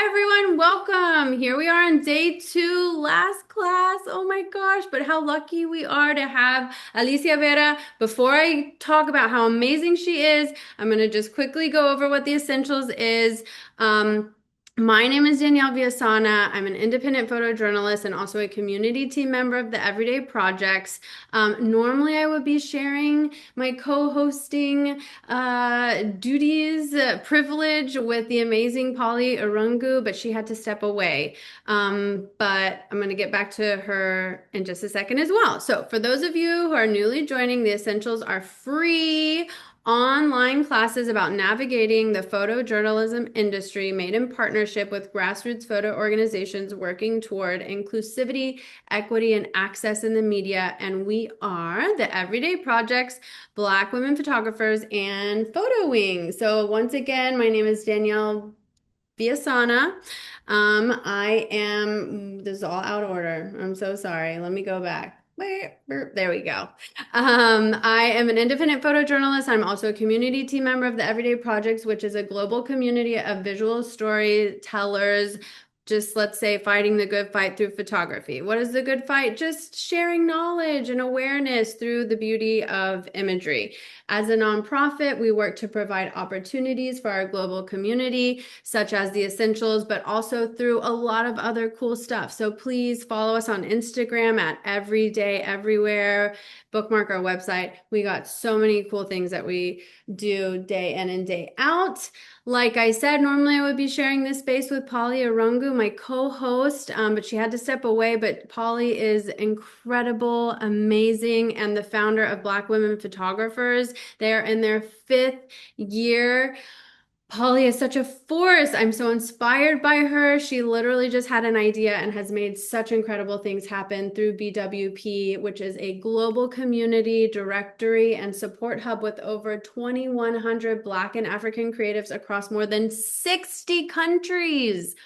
Hi everyone, welcome. Here we are on day two, last class. Oh my gosh, but how lucky we are to have Alicia Vera. Before I talk about how amazing she is, I'm going to just quickly go over what the essentials is. Um, my name is Danielle Viasana. I'm an independent photojournalist and also a community team member of the Everyday Projects. Normally, I would be sharing my co-hosting duties, privilege with the amazing Polly Arungu, but she had to step away. But I'm going to get back to her in just a second as well. So, for those of you who are newly joining, the essentials are free online classes about navigating the photojournalism industry made in partnership with grassroots photo organizations working toward inclusivity, equity, and access in the media. And we are the Everyday Projects, Black women photographers, and Photo Wing. So once again, my name is Danielle Viasana. I am, this is all out of order. I'm so sorry. Let me go back. There we go. I am an independent photojournalist. I'm also a community team member of the Everyday Projects, which is a global community of visual storytellers, just let's say fighting the good fight through photography. What is the good fight? Just sharing knowledge and awareness through the beauty of imagery. As a nonprofit, we work to provide opportunities for our global community, such as the essentials, but also through a lot of other cool stuff. So please follow us on Instagram at Everyday Everywhere. Bookmark our website. We got so many cool things that we do day in and day out. Like I said, normally I would be sharing this space with Polly Arungu, my co-host, but she had to step away. But Polly is incredible, amazing, and the founder of Black Women Photographers. They are in their fifth year. Polly is such a force. I'm so inspired by her. She literally just had an idea and has made such incredible things happen through BWP, which is a global community directory and support hub with over 2,100 Black and African creatives across more than 60 countries.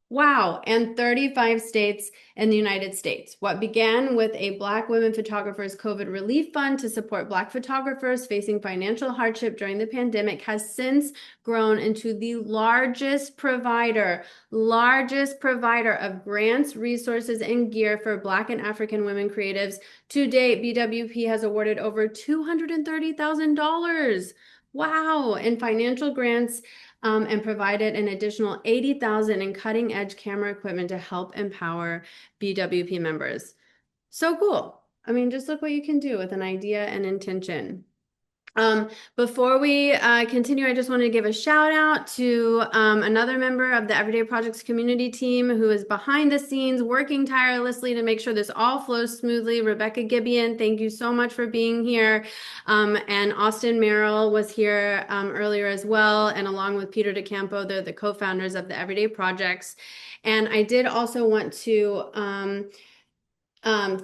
Wow, and 35 states in the United States. What began with a Black Women Photographers COVID Relief Fund to support Black photographers facing financial hardship during the pandemic has since grown into the largest provider of grants, resources, and gear for Black and African women creatives. To date, BWP has awarded over $230,000. Wow, in financial grants and provided an additional $80,000 in cutting edge camera equipment to help empower BWP members. So cool. I mean, just look what you can do with an idea and intention. Before we continue, I just wanted to give a shout out to another member of the Everyday Projects community team who is behind the scenes working tirelessly to make sure this all flows smoothly. Rebecca Gibbion, thank you so much for being here. And Austin Merrill was here earlier as well. And along with Peter DeCampo, they're the co-founders of the Everyday Projects. And I did also want to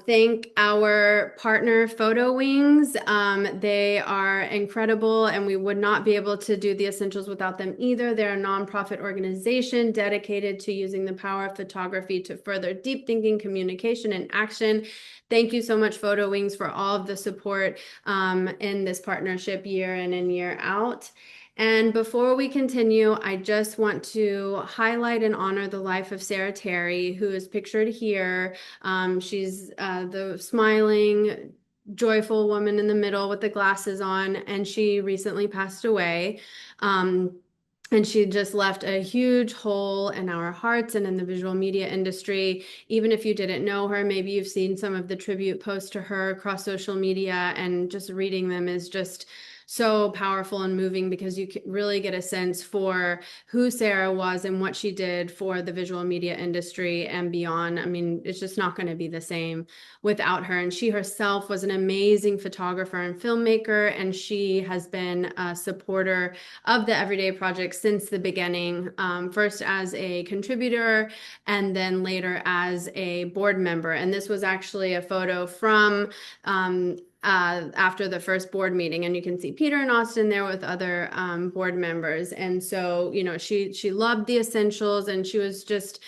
thank our partner Photo Wings. They are incredible and we would not be able to do the essentials without them either. They're a nonprofit organization dedicated to using the power of photography to further deep thinking, communication, and action. Thank you so much, Photo Wings, for all of the support in this partnership year in and year out. And before we continue, I just want to highlight and honor the life of Sarah Terry, who is pictured here. She's the smiling, joyful woman in the middle with the glasses on, and she recently passed away. And she just left a huge hole in our hearts and in the visual media industry. Even if you didn't know her, maybe you've seen some of the tribute posts to her across social media, and just reading them is just so powerful and moving because you can really get a sense for who Sarah was and what she did for the visual media industry and beyond. I mean, it's just not going to be the same without her. And she herself was an amazing photographer and filmmaker, and she has been a supporter of the Everyday Project since the beginning, first as a contributor and then later as a board member. And this was actually a photo from after the first board meeting, and you can see Peter and Austin there with other board members. And so, you know, she loved the essentials, and she was just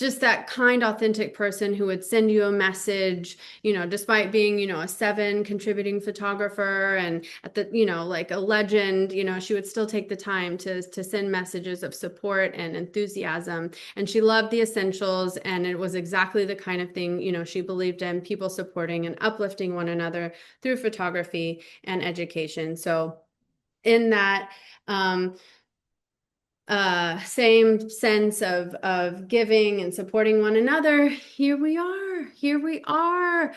just that kind, authentic person who would send you a message, despite being, a seven contributing photographer and at the, like a legend, she would still take the time to send messages of support and enthusiasm. And she loved the essentials, and it was exactly the kind of thing, she believed in, people supporting and uplifting one another through photography and education. So in that, same sense of giving and supporting one another, here we are. Here we are.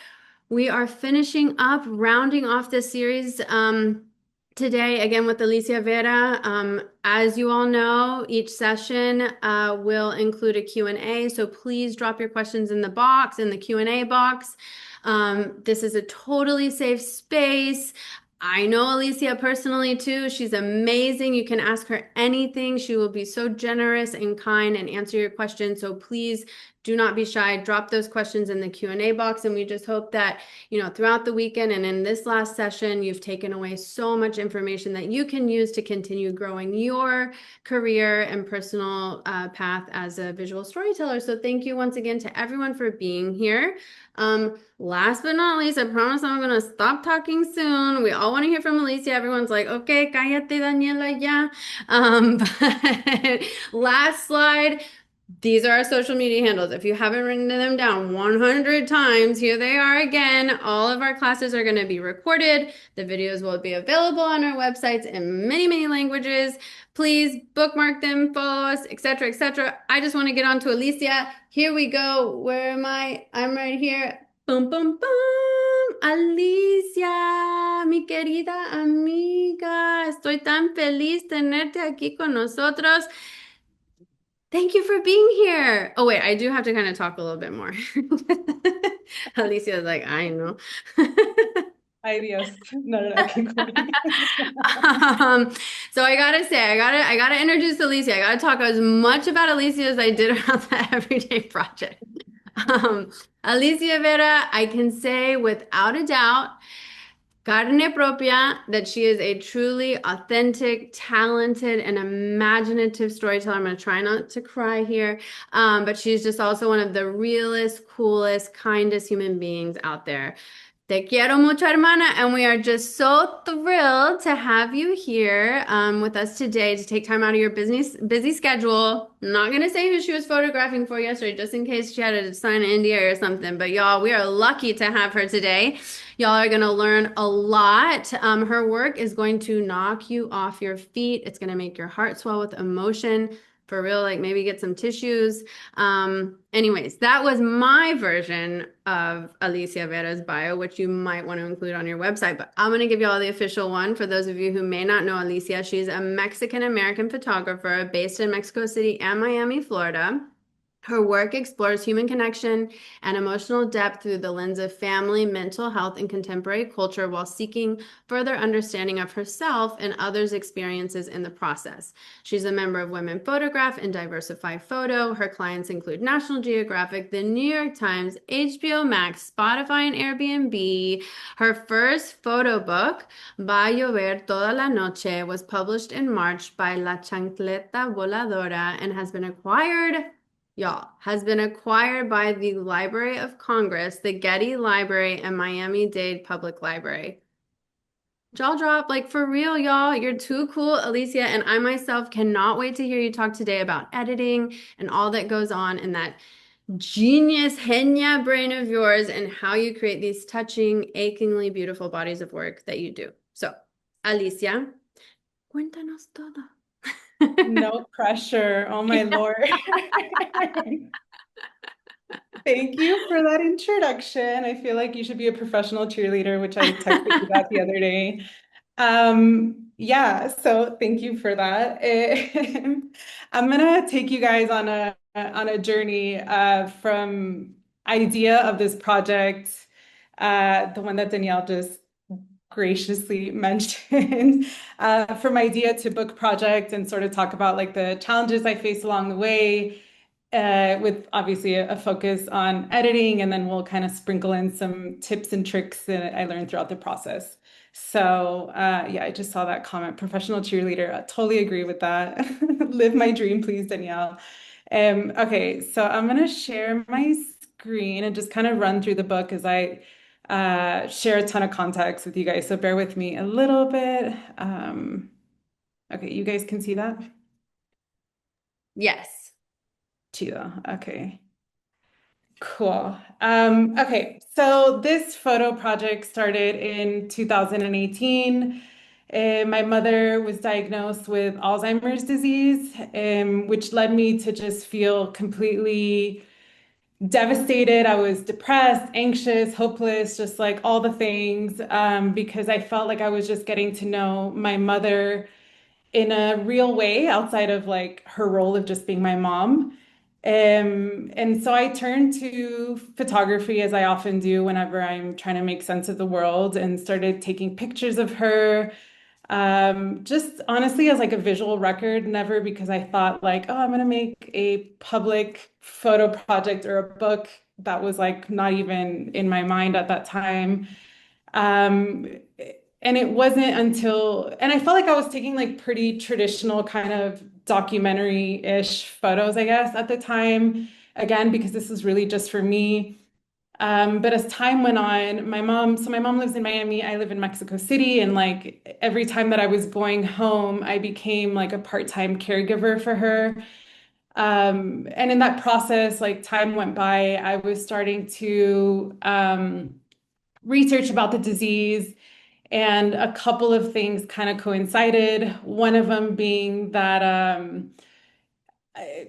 We are finishing up, rounding off this series today again with Alicia Vera. As you all know, each session will include a Q&A, so please drop your questions in the box, in the Q&A box. This is a totally safe space. I know Alicia personally too. She's amazing. You can ask her anything. She will be so generous and kind and answer your questions. So please do not be shy. Drop those questions in the Q&A box. And we just hope that, throughout the weekend and in this last session, you've taken away so much information that you can use to continue growing your career and personal path as a visual storyteller. So thank you once again to everyone for being here. Last but not least, I promise I'm gonna stop talking soon. We all want to hear from Alicia. Everyone's like, okay, cállate, Daniela, ya. But last slide. These are our social media handles. If you haven't written them down 100 times, here they are again. All of our classes are going to be recorded. The videos will be available on our websites in many, many languages. Please bookmark them, follow us, etc., etc. I just want to get on to Alicia. Here we go. Where am I? I'm right here. Boom, boom, boom. Alicia, mi querida amiga. Estoy tan feliz tenerte aquí con nosotros. Thank you for being here. Oh, wait, I do have to kind of talk a little bit more. Alicia's like, I know. Ay, Dios. No, no, no, keep going. So I gotta say, I gotta introduce Alicia. I gotta talk as much about Alicia as I did around the everyday project. Um, Alicia Vera, I can say without a doubt, carne propia, that she is a truly authentic, talented, and imaginative storyteller. I'm going to try not to cry here, but she's just also one of the realest, coolest, kindest human beings out there. Te quiero mucho, hermana, and we are just so thrilled to have you here with us today to take time out of your busy schedule. I'm not going to say who she was photographing for yesterday, just in case she had to sign an NDA or something. But y'all, we are lucky to have her today. Y'all are going to learn a lot. Her work is going to knock you off your feet. It's going to make your heart swell with emotion. For real, like maybe get some tissues. Anyways, that was my version of Alicia Vera's bio, which you might want to include on your website, but I'm going to give you all the official one. For those of you who may not know Alicia, she's a Mexican-American photographer based in Mexico City and Miami, Florida. Her work explores human connection and emotional depth through the lens of family, mental health, and contemporary culture while seeking further understanding of herself and others' experiences in the process. She's a member of Women Photograph and Diversify Photo. Her clients include National Geographic, The New York Times, HBO Max, Spotify, and Airbnb. Her first photo book, Va a llover toda la noche, was published in March by La Chancleta Voladora and has been acquired by the Library of Congress, the Getty Library, and Miami-Dade Public Library. Jaw drop, like for real, y'all. You're too cool, Alicia, and I myself cannot wait to hear you talk today about editing and all that goes on in that genius genia brain of yours and how you create these touching, achingly beautiful bodies of work that you do. So, Alicia, cuéntanos todo. No pressure. Oh my Lord. Thank you for that introduction. I feel like you should be a professional cheerleader, which I texted you about the other day. Yeah, so thank you for that. I'm gonna take you guys on a journey from idea of this project, the one that Danielle just graciously mentioned, from idea to book project, and sort of talk about like the challenges I faced along the way, with obviously a focus on editing, and then we'll kind of sprinkle in some tips and tricks that I learned throughout the process. So yeah, I just saw that comment, professional cheerleader. I totally agree with that. Live my dream, please, Danielle. Okay, so I'm gonna share my screen and just kind of run through the book as I share a ton of context with you guys. So bear with me a little bit. Okay, you guys can see that? Yes. Cheetah. Okay. Cool. Okay, so this photo project started in 2018. My mother was diagnosed with Alzheimer's disease, which led me to just feel completely devastated. I was depressed, anxious, hopeless, just like all the things, because I felt like I was just getting to know my mother in a real way outside of like her role of just being my mom. And so I turned to photography as I often do whenever I'm trying to make sense of the world and started taking pictures of her. Just honestly as like a visual record, never because I thought like, oh, I'm gonna make a public photo project or a book. That was like not even in my mind at that time. Um, and it wasn't until, and I felt like I was taking like pretty traditional kind of documentary-ish photos, I guess, at the time. Again, because this is really just for me. But as time went on, my mom lives in Miami, I live in Mexico City, and like every time that I was going home, I became like a part-time caregiver for her. And in that process, like time went by, I was starting to research about the disease, and a couple of things kind of coincided. One of them being that, I,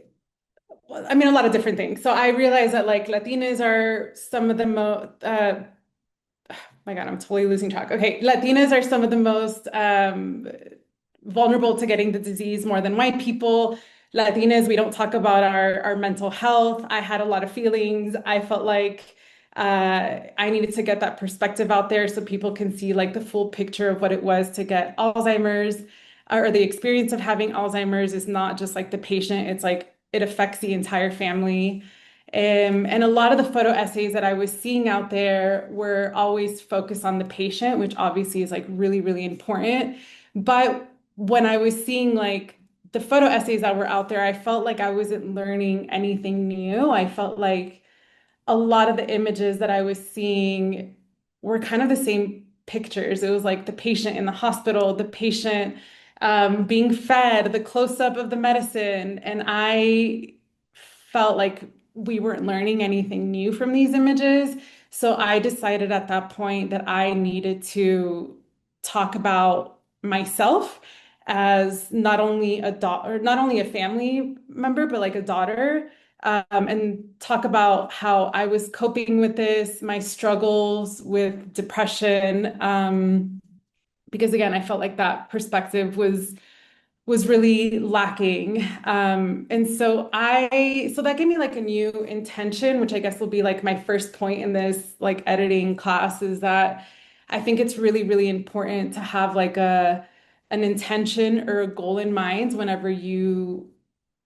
well, I mean, a lot of different things. So I realized that like Latinas are some of the most, my God, I'm totally losing track. Okay, Latinas are some of the most vulnerable to getting the disease more than white people. Latinas, we don't talk about our mental health. I had a lot of feelings. I felt like I needed to get that perspective out there so people can see like the full picture of what it was to get Alzheimer's, or the experience of having Alzheimer's is not just like the patient, it's like it affects the entire family. And a lot of the photo essays that I was seeing out there were always focused on the patient, which obviously is like really, really important. But when I was seeing like the photo essays that were out there, I felt like I wasn't learning anything new. I felt like a lot of the images that I was seeing were kind of the same pictures. It was like the patient in the hospital, the patient being fed, the close-up of the medicine. And I felt like we weren't learning anything new from these images. So I decided at that point that I needed to talk about myself as not only a daughter, not only a family member, but like a daughter, and talk about how I was coping with this, my struggles with depression. Because again, I felt like that perspective was really lacking. And so so that gave me like a new intention, which I guess will be like my first point in this like editing class, is that I think it's really, really important to have like an intention or a goal in mind whenever you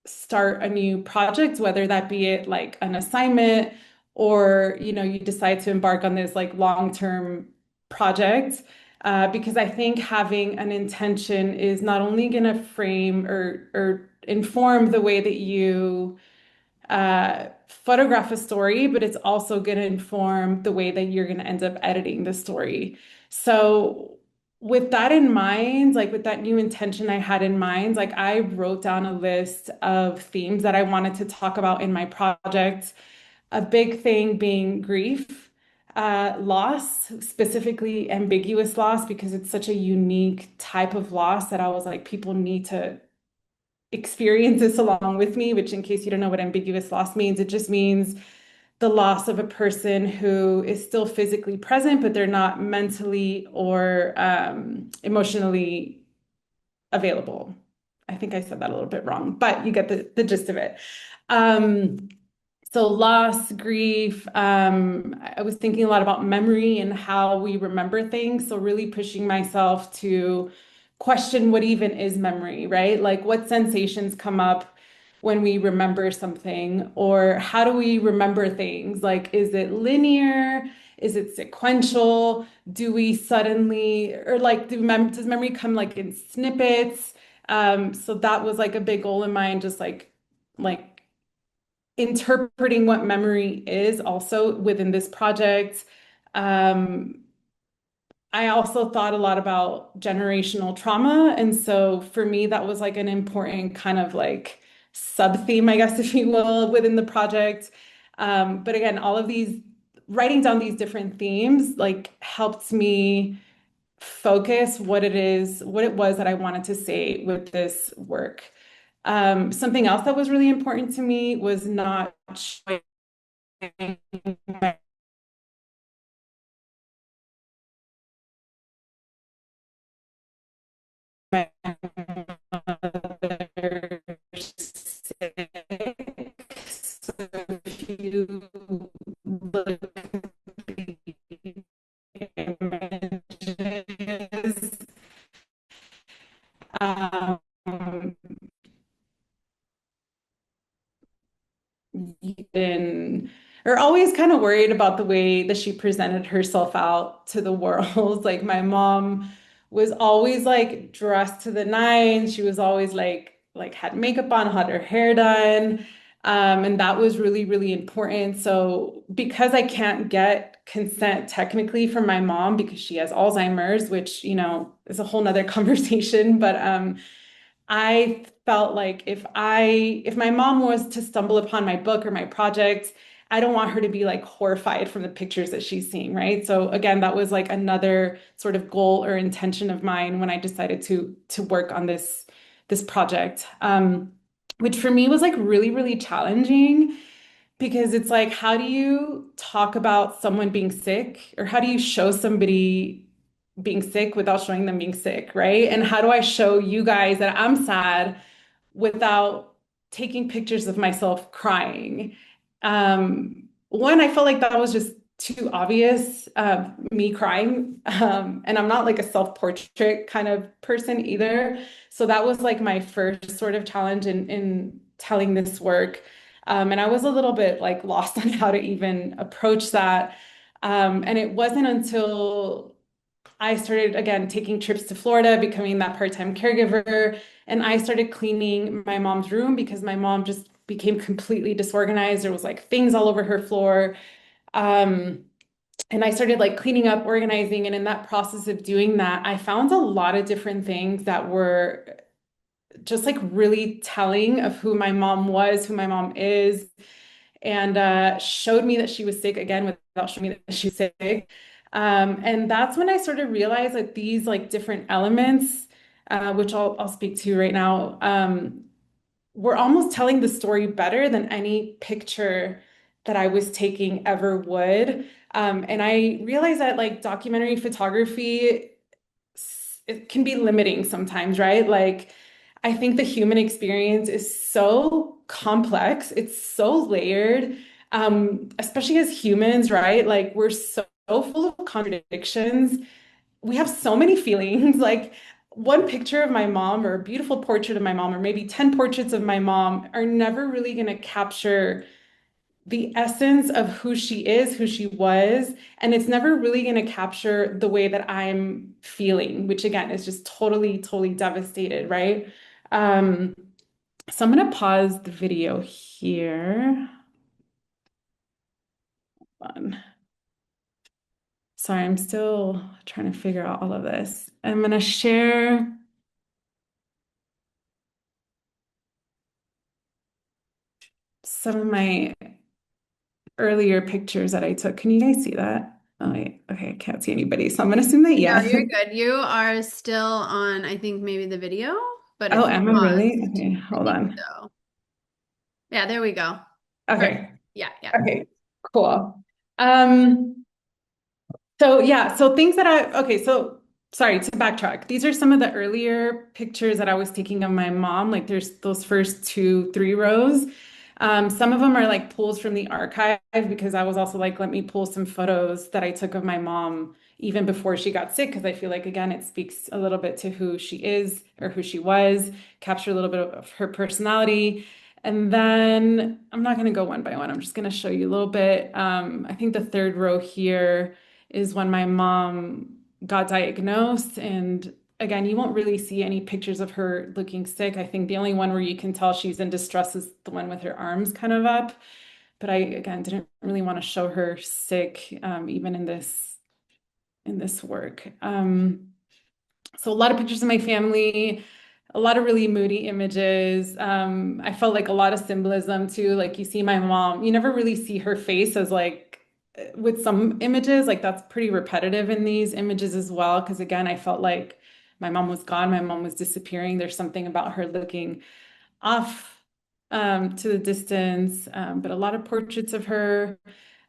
start a new project, whether that be it like an assignment or you decide to embark on this like long-term project. Because I think having an intention is not only going to frame or inform the way that you photograph a story, but it's also going to inform the way that you're going to end up editing the story. So, with that in mind, like with that new intention I had in mind, like I wrote down a list of themes that I wanted to talk about in my project. A big thing being grief, loss, specifically ambiguous loss, because it's such a unique type of loss that I was like, people need to experience this along with me, which, in case you don't know what ambiguous loss means, it just means the loss of a person who is still physically present, but they're not mentally or emotionally available. I think I said that a little bit wrong, but you get the gist of it. Um, so loss, grief, I was thinking a lot about memory and how we remember things. So really pushing myself to question what even is memory, right? Like what sensations come up when we remember something, or how do we remember things? Like, is it linear? Is it sequential? Do we suddenly, or like, does memory come like in snippets? So that was like a big goal in mind, just like interpreting what memory is also within this project. Um, I also thought a lot about generational trauma. And so for me, that was like an important kind of like sub theme, I guess, if you will, within the project. But again, all of these writing down these different themes like helped me focus what it was that I wanted to say with this work. Something else that was really important to me was not showing my mother sick. So if you look at the images, um, been or always kind of worried about the way that she presented herself out to the world. Like my mom was always like dressed to the nines. She was always like had makeup on, had her hair done. And that was really, really important. So because I can't get consent technically from my mom because she has Alzheimer's, which, is a whole nother conversation, but I felt like if my mom was to stumble upon my book or my project, I don't want her to be like horrified from the pictures that she's seeing, right? So again, that was like another sort of goal or intention of mine when I decided to work on this project. Which for me was like really, really challenging because it's like, how do you talk about someone being sick, or how do you show somebody being sick without showing them being sick, right? And how do I show you guys that I'm sad without taking pictures of myself crying? One, I felt like that was just too obvious, me crying. And I'm not like a self-portrait kind of person either. So that was like my first sort of challenge in telling this work. And I was a little bit like lost on how to even approach that. And it wasn't until I started again taking trips to Florida, becoming that part-time caregiver, and I started cleaning my mom's room because my mom just became completely disorganized. There was like things all over her floor. Um, and I started like cleaning up, organizing, and in that process of doing that, I found a lot of different things that were just like really telling of who my mom was, who my mom is, and showed me that she was sick again without showing me that she's sick. And that's when I sort of realized that these like different elements, which I'll speak to right now, were almost telling the story better than any picture that I was taking ever would. And I realized that like documentary photography, it can be limiting sometimes, right? Like, I think the human experience is so complex, it's so layered, especially as humans, right? Like, we're so full of contradictions. We have so many feelings. Like, one picture of my mom or a beautiful portrait of my mom, or maybe 10 portraits of my mom, are never really going to capture the essence of who she is, who she was, and it's never really going to capture the way that I'm feeling, which again is just totally, totally devastated, right? Um, so I'm going to pause the video here. Hold on. Sorry, I'm still trying to figure out all of this. I'm going to share some of my earlier pictures that I took. Can you guys see that? Oh, wait. Okay, I can't see anybody, so I'm going to assume that No, yes. you're good. You are still on, I think maybe the video, but Oh, if you am I really? paused, Okay, I hold think on. so. Yeah, there we go. Perfect. Okay. Yeah, yeah. Okay, cool. Um, so yeah, so things that okay, so sorry to backtrack. These are some of the earlier pictures that I was taking of my mom. Like there's those first two, three rows. Some of them are like pulls from the archive because I was also like, let me pull some photos that I took of my mom even before she got sick, because I feel like again, it speaks a little bit to who she is or who she was, capture a little bit of her personality. And then I'm not going to go one by one. I'm just going to show you a little bit. I think the third row here is when my mom got diagnosed, and again, you won't really see any pictures of her looking sick. I think the only one where you can tell she's in distress is the one with her arms kind of up. But I, again, didn't really want to show her sick, even in this work. So a lot of pictures of my family, a lot of really moody images. I felt like a lot of symbolism too. Like you see my mom, you never really see her face as like with some images, like that's pretty repetitive in these images as well. Because again, I felt like my mom was gone, my mom was disappearing. There's something about her looking off to the distance, but a lot of portraits of her.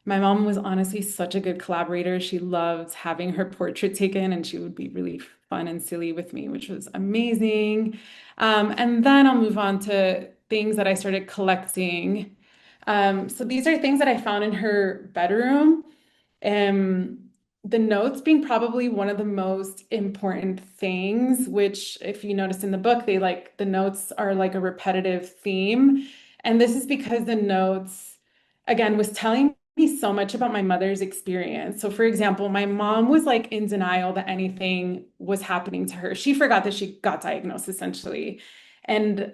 My mom was honestly such a good collaborator. She loved having her portrait taken, and she would be really fun and silly with me, which was amazing. And then I'll move on to things that I started collecting. So these are things that I found in her bedroom. Um, the notes being probably one of the most important things, which if you notice in the book, they like the notes are like a repetitive theme. And this is because the notes, again, was telling me so much about my mother's experience. So for example, my mom was like in denial that anything was happening to her. She forgot that she got diagnosed essentially. And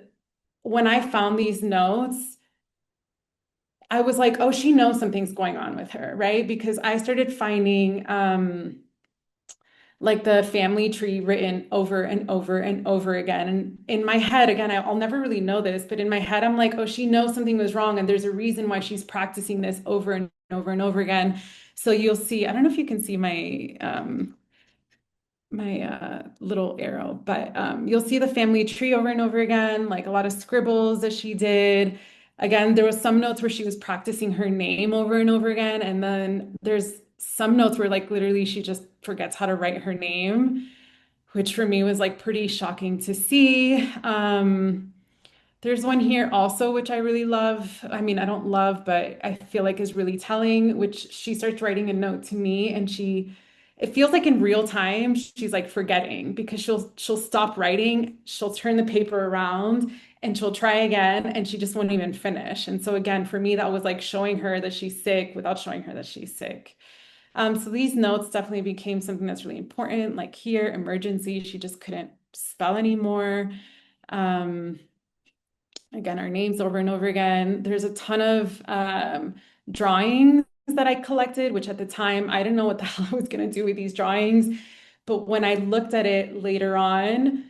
when I found these notes, I was like, oh, she knows something's going on with her, right? Because I started finding like the family tree written over and over and over again. And in my head, again, I'll never really know this, but in my head, I'm like, oh, she knows something was wrong. And there's a reason why she's practicing this over and over and over again. So you'll see, I don't know if you can see my little arrow, but you'll see the family tree over and over again, like a lot of scribbles that she did. Again, there was some notes where she was practicing her name over and over again, and then there's some notes where like literally she just forgets how to write her name, which for me was like pretty shocking to see. There's one here also, which I really love. I mean, I don't love, but I feel like is really telling, which she starts writing a note to me and it feels like in real time, she's like forgetting because she'll stop writing, she'll turn the paper around and she'll try again and she just won't even finish. And so again, for me, that was like showing her that she's sick without showing her that she's sick. So these notes definitely became something that's really important. Like here, emergency, she just couldn't spell anymore. Um, Again, our names over and over again. There's a ton of drawings that I collected, which at the time I didn't know what the hell I was going to do with these drawings. But when I looked at it later on,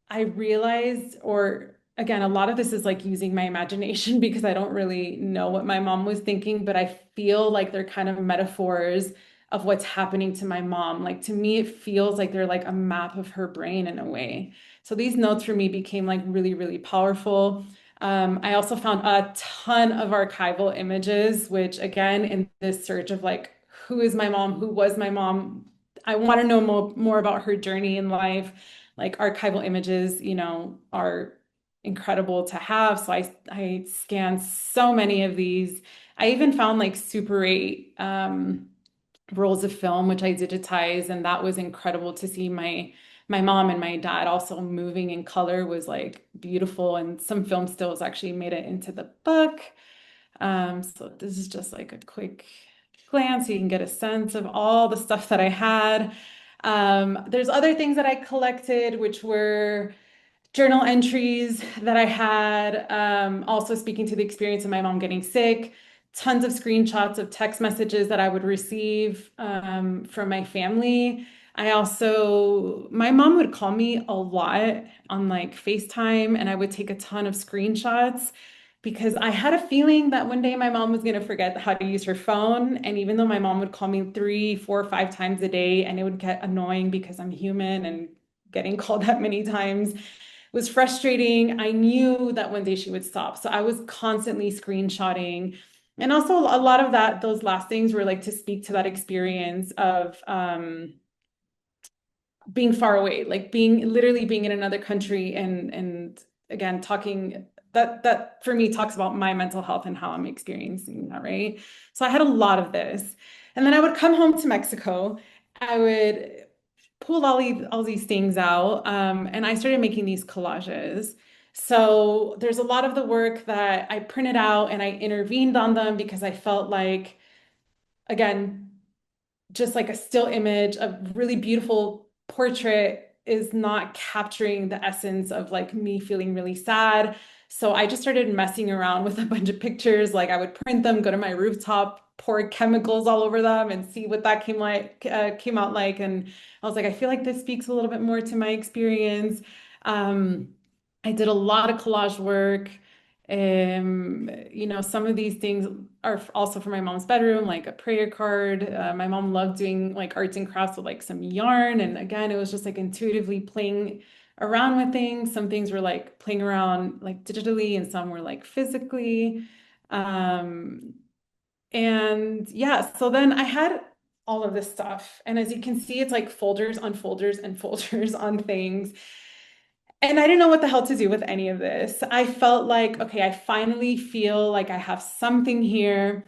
I realized, or again, a lot of this is like using my imagination because I don't really know what my mom was thinking, but I feel like they're kind of metaphors of what's happening to my mom. Like to me, it feels like they're like a map of her brain in a way. So these notes for me became like really, really powerful. I also found a ton of archival images, which again, in this search of like, who is my mom? Who was my mom? I want to know more about her journey in life. Like archival images, are incredible to have. So I scanned so many of these. I even found like Super 8 rolls of film, which I digitized, and that was incredible to see my mom and my dad also moving in color was like beautiful. And some film stills actually made it into the book. So this is just like a quick glance. So you can get a sense of all the stuff that I had. There's other things that I collected, which were journal entries that I had, also speaking to the experience of my mom getting sick, tons of screenshots of text messages that I would receive from my family. My mom would call me a lot on like FaceTime, and I would take a ton of screenshots because I had a feeling that one day my mom was going to forget how to use her phone. And even though my mom would call me 3, 4, 5 times a day, and it would get annoying because I'm human and getting called that many times was frustrating. I knew that one day she would stop. So I was constantly screenshotting. And also a lot of those last things were like to speak to that experience of being far away, like literally being in another country and again talking that for me talks about my mental health and how I'm experiencing that, right? So I had a lot of this. And then I would come home to Mexico. I would pull all these things out, and I started making these collages. So there's a lot of the work that I printed out and I intervened on them because I felt like, again, just like a still image, a really beautiful portrait. is not capturing the essence of like me feeling really sad. So I just started messing around with a bunch of pictures. Like I would print them, go to my rooftop, pour chemicals all over them, and see what that came out like. And I was like, I feel like this speaks a little bit more to my experience. I did a lot of collage work. Some of these things are also for my mom's bedroom, like a prayer card. My mom loved doing like arts and crafts with like some yarn. And again, it was just like intuitively playing around with things. Some things were like playing around like digitally, and some were like physically. Um, and yeah, so then I had all of this stuff. And as you can see, it's like folders on folders and folders on things. And I didn't know what the hell to do with any of this. I felt like, okay, I finally feel like I have something here.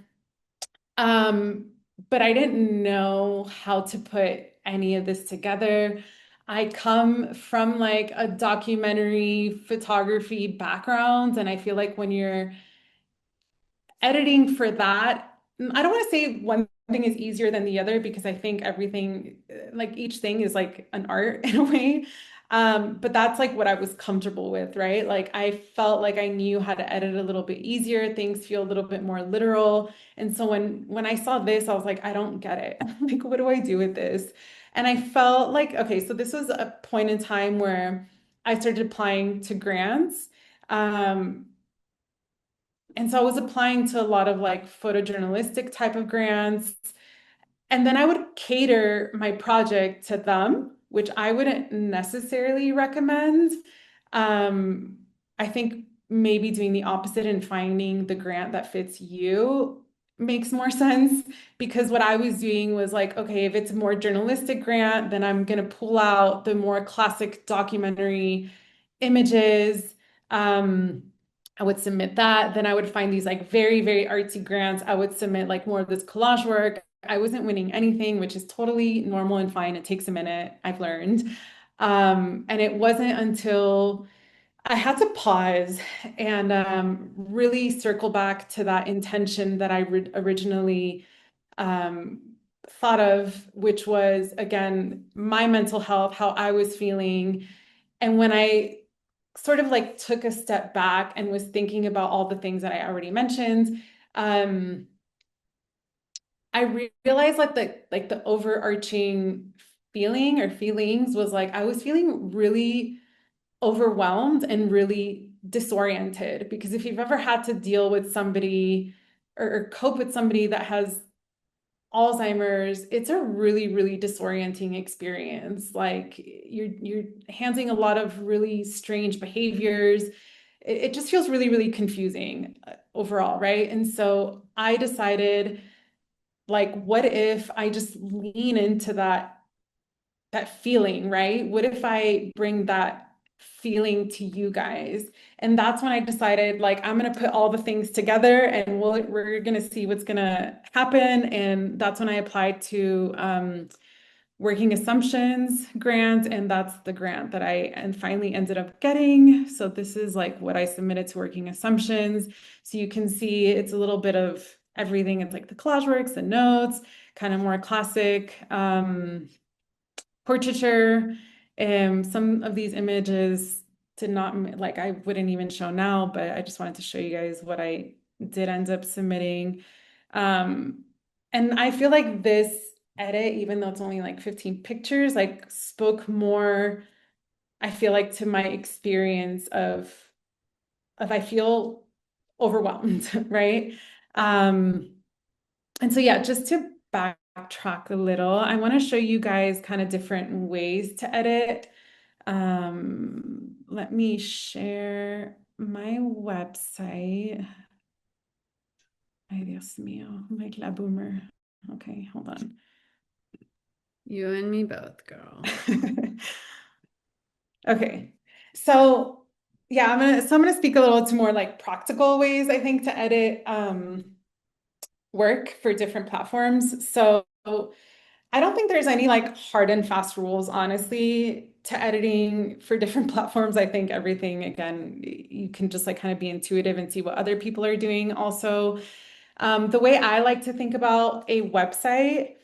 Um, but I didn't know how to put any of this together. I come from like a documentary photography background, and I feel like when you're editing for that, I don't want to say one thing is easier than the other because I think everything, like each thing is like an art in a way. But that's like what I was comfortable with, right? Like I felt like I knew how to edit a little bit easier. Things feel a little bit more literal. And so when I saw this, I was like, I don't get it. Like, what do I do with this? And I felt like, okay, so this was a point in time where I started applying to grants. Um, and so I was applying to a lot of like photojournalistic type of grants. And then I would cater my project to them, which I wouldn't necessarily recommend. Um, I think maybe doing the opposite and finding the grant that fits you makes more sense because what I was doing was like, okay, if it's a more journalistic grant, then I'm going to pull out the more classic documentary images. Um, I would submit that. Then I would find these like very, very artsy grants. I would submit like more of this collage work. I wasn't winning anything, which is totally normal and fine. It takes a minute, I've learned. And it wasn't until I had to pause and really circle back to that intention that I originally um, thought of, which was, again, my mental health, how I was feeling. And when I sort of like took a step back and was thinking about all the things that I already mentioned, um, I realized like the overarching feeling or feelings was like I was feeling really overwhelmed and really disoriented because if you've ever had to deal with somebody or cope with somebody that has Alzheimer's, it's a really, really disorienting experience. Like you're handling a lot of really strange behaviors. It just feels really, really confusing overall, right? And so I decided like what if I just lean into that feeling, right? What if I bring that feeling to you guys? And that's when I decided like I'm going to put all the things together and we're going to see what's going to happen. And that's when I applied to Working Assumptions grant, and that's the grant that I and finally ended up getting. So this is like what I submitted to Working Assumptions. So you can see it's a little bit of everything. It's like the collage works, the notes, kind of more classic portraiture. Some of these images did not like I wouldn't even show now, but I just wanted to show you guys what I did end up submitting. Um, and I feel like this edit, even though it's only like 15 pictures, like spoke more, I feel like to my experience of I feel overwhelmed, right? Um, and so, yeah, just to backtrack a little, I want to show you guys kind of different ways to edit. Let me share my website. Ay, Dios mío, I'm like la boomer. Okay, hold on. You and me both, girl. Okay, so yeah, I'm gonna speak a little to more like practical ways I think to edit work for different platforms. So I don't think there's any like hard and fast rules, honestly, to editing for different platforms. I think everything, again, you can just like kind of be intuitive and see what other people are doing. Also, the way I like to think about a website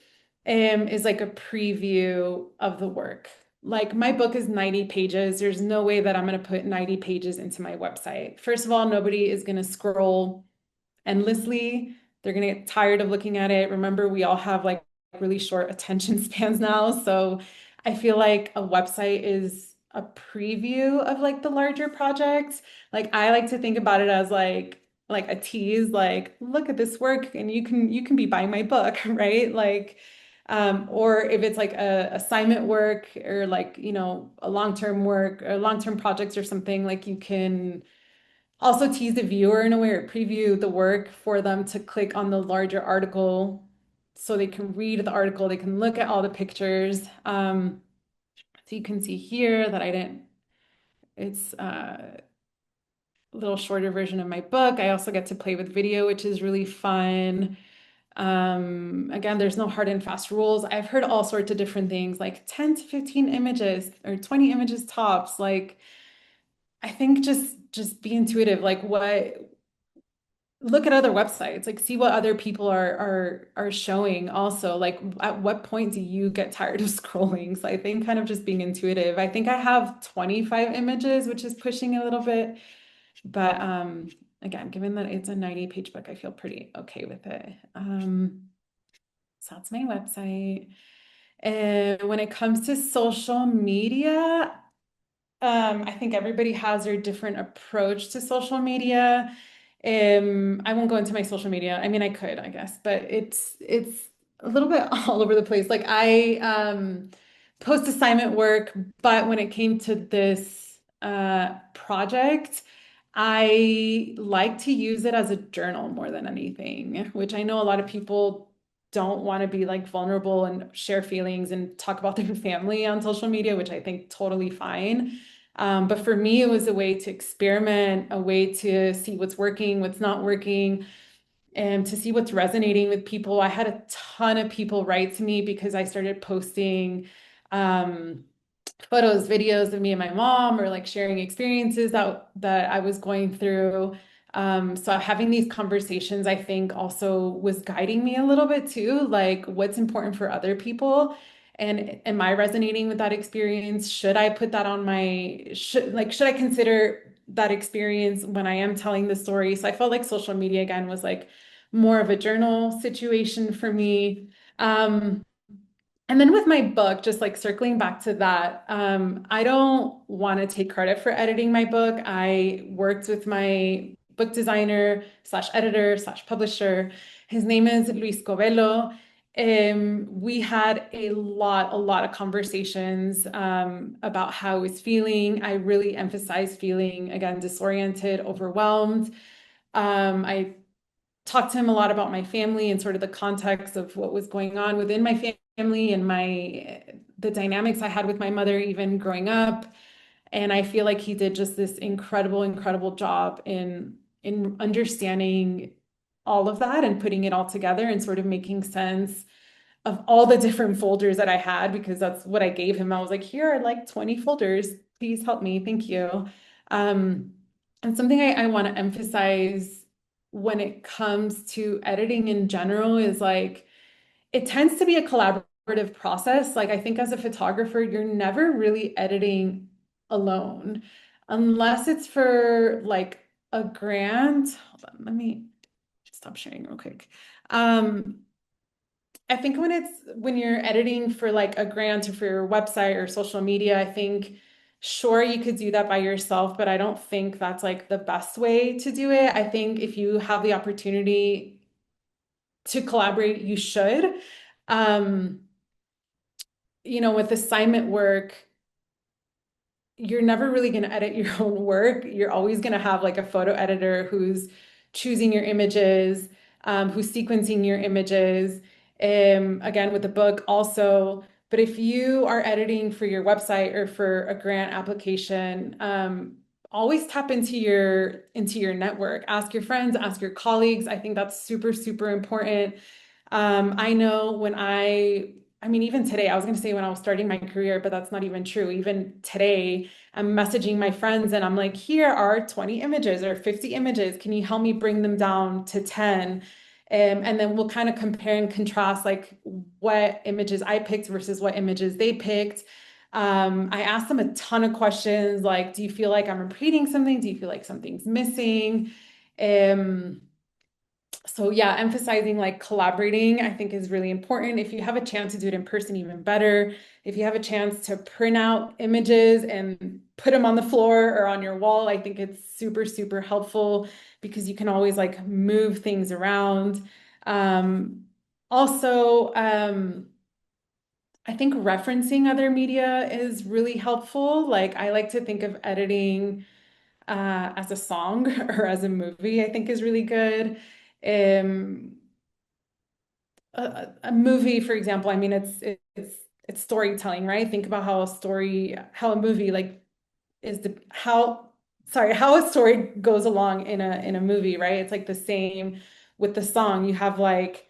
is like a preview of the work. like my book is 90 pages. There's no way that I'm going to put 90 pages into my website. First of all, nobody is going to scroll endlessly. They're going to get tired of looking at it. Remember, we all have like really short attention spans now. So I feel like a website is a preview of like the larger projects. Like I like to think about it as like a tease, like look at this work and you can be buying my book, right? Like or if it's like a assignment work or like, a long-term work or long-term projects or something, like you can also tease the viewer in a way or preview the work for them to click on the larger article so they can read the article, they can look at all the pictures. So you can see here that I didn't, it's a little shorter version of my book. I also get to play with video, which is really fun. Again, there's no hard and fast rules. I've heard all sorts of different things like 10 to 15 images or 20 images tops. Like I think just be intuitive. Like what look at other websites, like see what other people are showing also. Like at what point do you get tired of scrolling? So I think kind of just being intuitive. I think I have 25 images, which is pushing a little bit. But again, given that it's a 90-page book, I feel pretty okay with it. So that's my website. And when it comes to social media, I think everybody has their different approach to social media. I won't go into my social media. I mean, I could, I guess, but it's a little bit all over the place. Like I post assignment work, but when it came to this project, I like to use it as a journal more than anything, which I know a lot of people don't want to be like vulnerable and share feelings and talk about their family on social media, which I think totally fine. But for me, it was a way to experiment, a way to see what's working, what's not working, and to see what's resonating with people. I had a ton of people write to me because I started posting um, photos, videos of me and my mom, or like sharing experiences that I was going through. So having these conversations, I think also was guiding me a little bit too, like what's important for other people. And am I resonating with that experience? Should I put that on should I consider that experience when I am telling the story? So I felt like social media again was like more of a journal situation for me. And then with my book, just like circling back to that, I don't want to take credit for editing my book. I worked with my book designer slash editor slash publisher. His name is Luis Covelo. We had a lot of conversations about how I was feeling. I really emphasized feeling, again, disoriented, overwhelmed. I talked to him a lot about my family and sort of the context of what was going on within my family and the dynamics I had with my mother even growing up. And I feel like he did just this incredible job in understanding all of that and putting it all together and sort of making sense of all the different folders that I had because that's what I gave him. I was like, here are like 20 folders. Please help me. Thank you. Um, and something I want to emphasize when it comes to editing in general is like it tends to be a collaborative process. Like I think as a photographer, you're never really editing alone unless it's for like a grant. Hold on, let me stop sharing real quick. Um, I think when you're editing for like a grant or for your website or social media, I think sure you could do that by yourself, but I don't think that's like the best way to do it. I think if you have the opportunity to collaborate, you should. Um, with assignment work, you're never really going to edit your own work. You're always going to have like a photo editor who's choosing your images, who's sequencing your images. Again, with the book also. But if you are editing for your website or for a grant application, always tap into your network. Ask your friends, ask your colleagues. I think that's super important. I know I mean, even today, I was going to say when I was starting my career, but that's not even true. Even today, I'm messaging my friends and I'm like, here are 20 images or 50 images. Can you help me bring them down to 10? And then we'll kind of compare and contrast like what images I picked versus what images they picked. I asked them a ton of questions like, do you feel like I'm repeating something? Do you feel like something's missing? Um, so yeah, emphasizing like collaborating, I think is really important. If you have a chance to do it in person, even better. If you have a chance to print out images and put them on the floor or on your wall, I think it's super, super helpful because you can always like move things around. Um, also, I think referencing other media is really helpful. Like I like to think of editing as a song or as a movie, I think is really good. Um, a movie, for example, I mean, it's storytelling, right? Think about how a movie like is the how sorry, how a story goes along in a movie, right? It's like the same with the song. You have like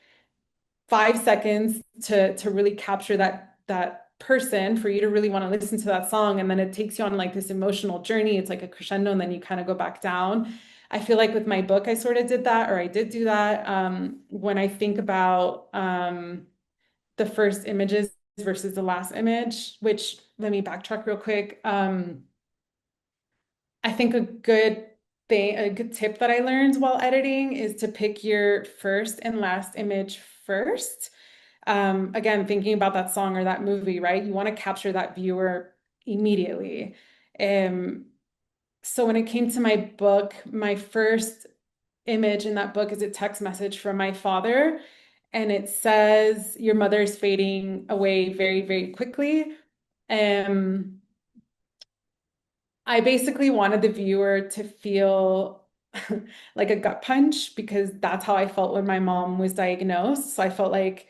5 seconds to really capture that person for you to really want to listen to that song, and then it takes you on like this emotional journey. It's like a crescendo, and then you kind of go back down. I feel like with my book, I sort of did that, or I did do that. When I think about the first images versus the last image, which let me backtrack real quick. I think a good tip that I learned while editing is to pick your first and last image first. Again, thinking about that song or that movie, right? You want to capture that viewer immediately. Um, so when it came to my book, my first image in that book is a text message from my father, and it says, "Your mother's fading away very, very quickly." Um, I basically wanted the viewer to feel like a gut punch because that's how I felt when my mom was diagnosed. So I felt like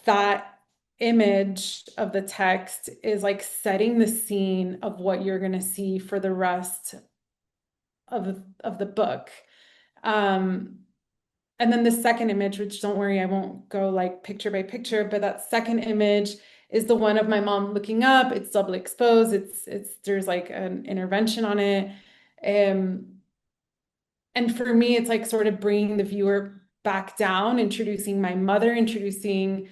that image of the text is like setting the scene of what you're going to see for the rest of the book. Um, and then the second image, which don't worry, I won't go like picture by picture, but that second image is the one of my mom looking up. It's double exposed. There's like an intervention on it. Um, and for me, it's like sort of bringing the viewer back down, introducing my mother, introducing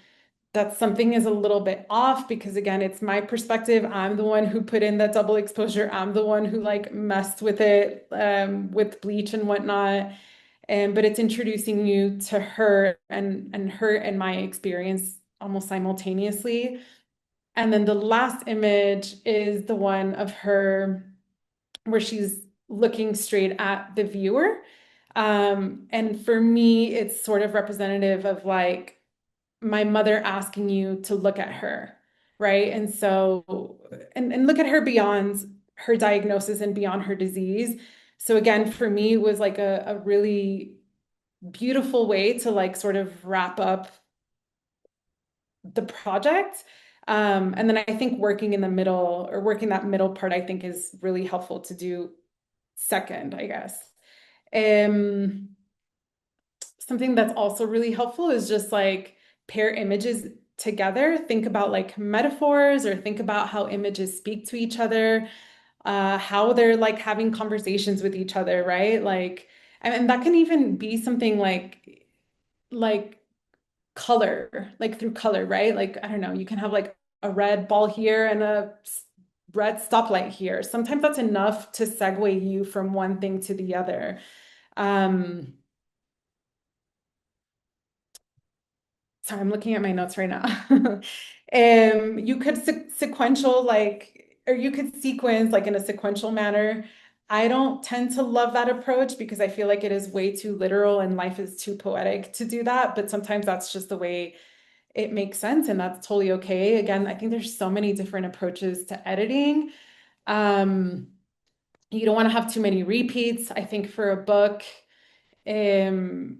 that something is a little bit off because again, it's my perspective. I'm the one who put in that double exposure. I'm the one who like messed with it with bleach and whatnot. And but it's introducing you to her and her and my experience almost simultaneously. And then the last image is the one of her where she's looking straight at the viewer. And for me, it's sort of representative of like my mother asking you to look at her, right? And so, and look at her beyond her diagnosis and beyond her disease. So again, for me, it was like a really beautiful way to like sort of wrap up the project. And then I think working in the middle or working that middle part, I think is really helpful to do second, I guess. Um, Something that's also really helpful is just like pair images together. Think about like metaphors or think about how images speak to each other, how they're like having conversations with each other, right? Like, and that can even be something like color, like through color, right? Like, I don't know, you can have like a red ball here and red stoplight here. Sometimes that's enough to segue you from one thing to the other. Um, Sorry, I'm looking at my notes right now. You could sequential like, or you could sequence like in a sequential manner. I don't tend to love that approach because I feel like it is way too literal and life is too poetic to do that. But sometimes that's just the way it makes sense, and that's totally okay. Again, I think there's so many different approaches to editing. Um, you don't want to have too many repeats. I think for a book, um,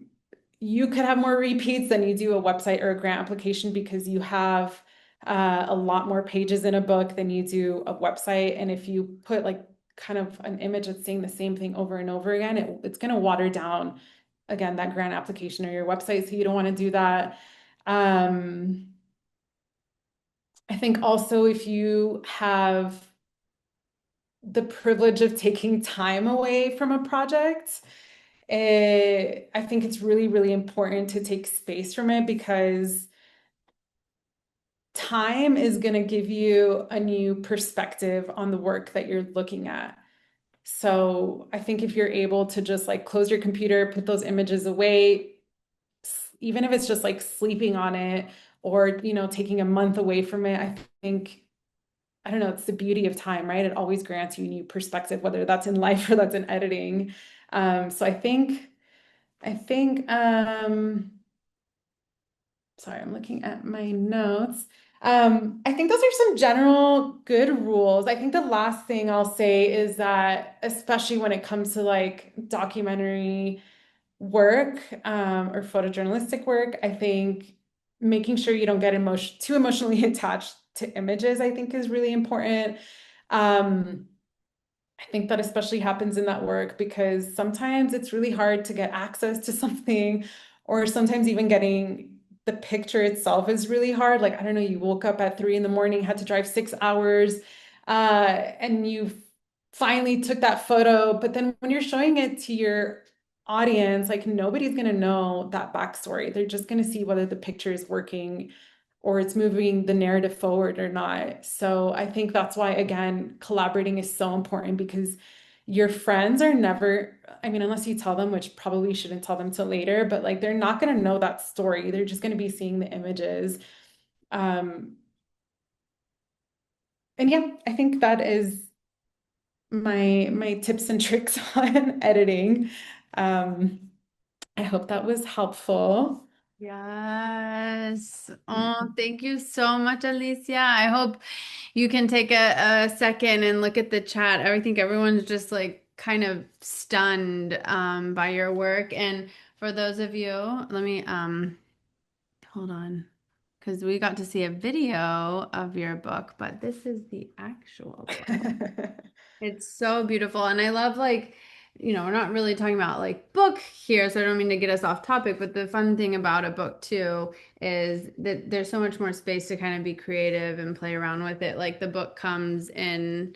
you could have more repeats than you do a website or a grant application because you have a lot more pages in a book than you do a website. And if you put like kind of an image that's saying the same thing over and over again, it's going to water down again that grant application or your website. So you don't want to do that. Um, I think also if you have the privilege of taking time away from a project, I think it's really, really important to take space from it because time is going to give you a new perspective on the work that you're looking at. So I think if you're able to just like close your computer, put those images away, even if it's just like sleeping on it or, taking a month away from it, I think, I don't know, it's the beauty of time, right? It always grants you a new perspective, whether that's in life or that's in editing. So I think, sorry, I'm looking at my notes. I think those are some general good rules. I think the last thing I'll say is that, especially when it comes to like documentary work, or photojournalistic work, I think making sure you don't get too emotionally attached to images, I think is really important. Um, I think that especially happens in that work because sometimes it's really hard to get access to something, or sometimes even getting the picture itself is really hard. Like, I don't know, you woke up at 3 in the morning, had to drive 6 hours, and you finally took that photo. But then when you're showing it to your audience, like nobody's going to know that backstory. They're just going to see whether the picture is working or it's moving the narrative forward or not. So I think that's why, again, collaborating is so important because your friends are never, I mean, unless you tell them, which probably you shouldn't tell them till later, but like they're not going to know that story. They're just going to be seeing the images. Um, and yeah, I think that is my tips and tricks on editing. Um, I hope that was helpful. Yes. Oh, thank you so much, Alicia. I hope you can take a second and look at the chat. I think everyone's just like kind of stunned by your work. And for those of you, let me hold on, because we got to see a video of your book, but this is the actual book. It's so beautiful. And I love like, we're not really talking about like book here, so I don't mean to get us off topic, but the fun thing about a book too is that there's so much more space to kind of be creative and play around with it. Like the book comes in,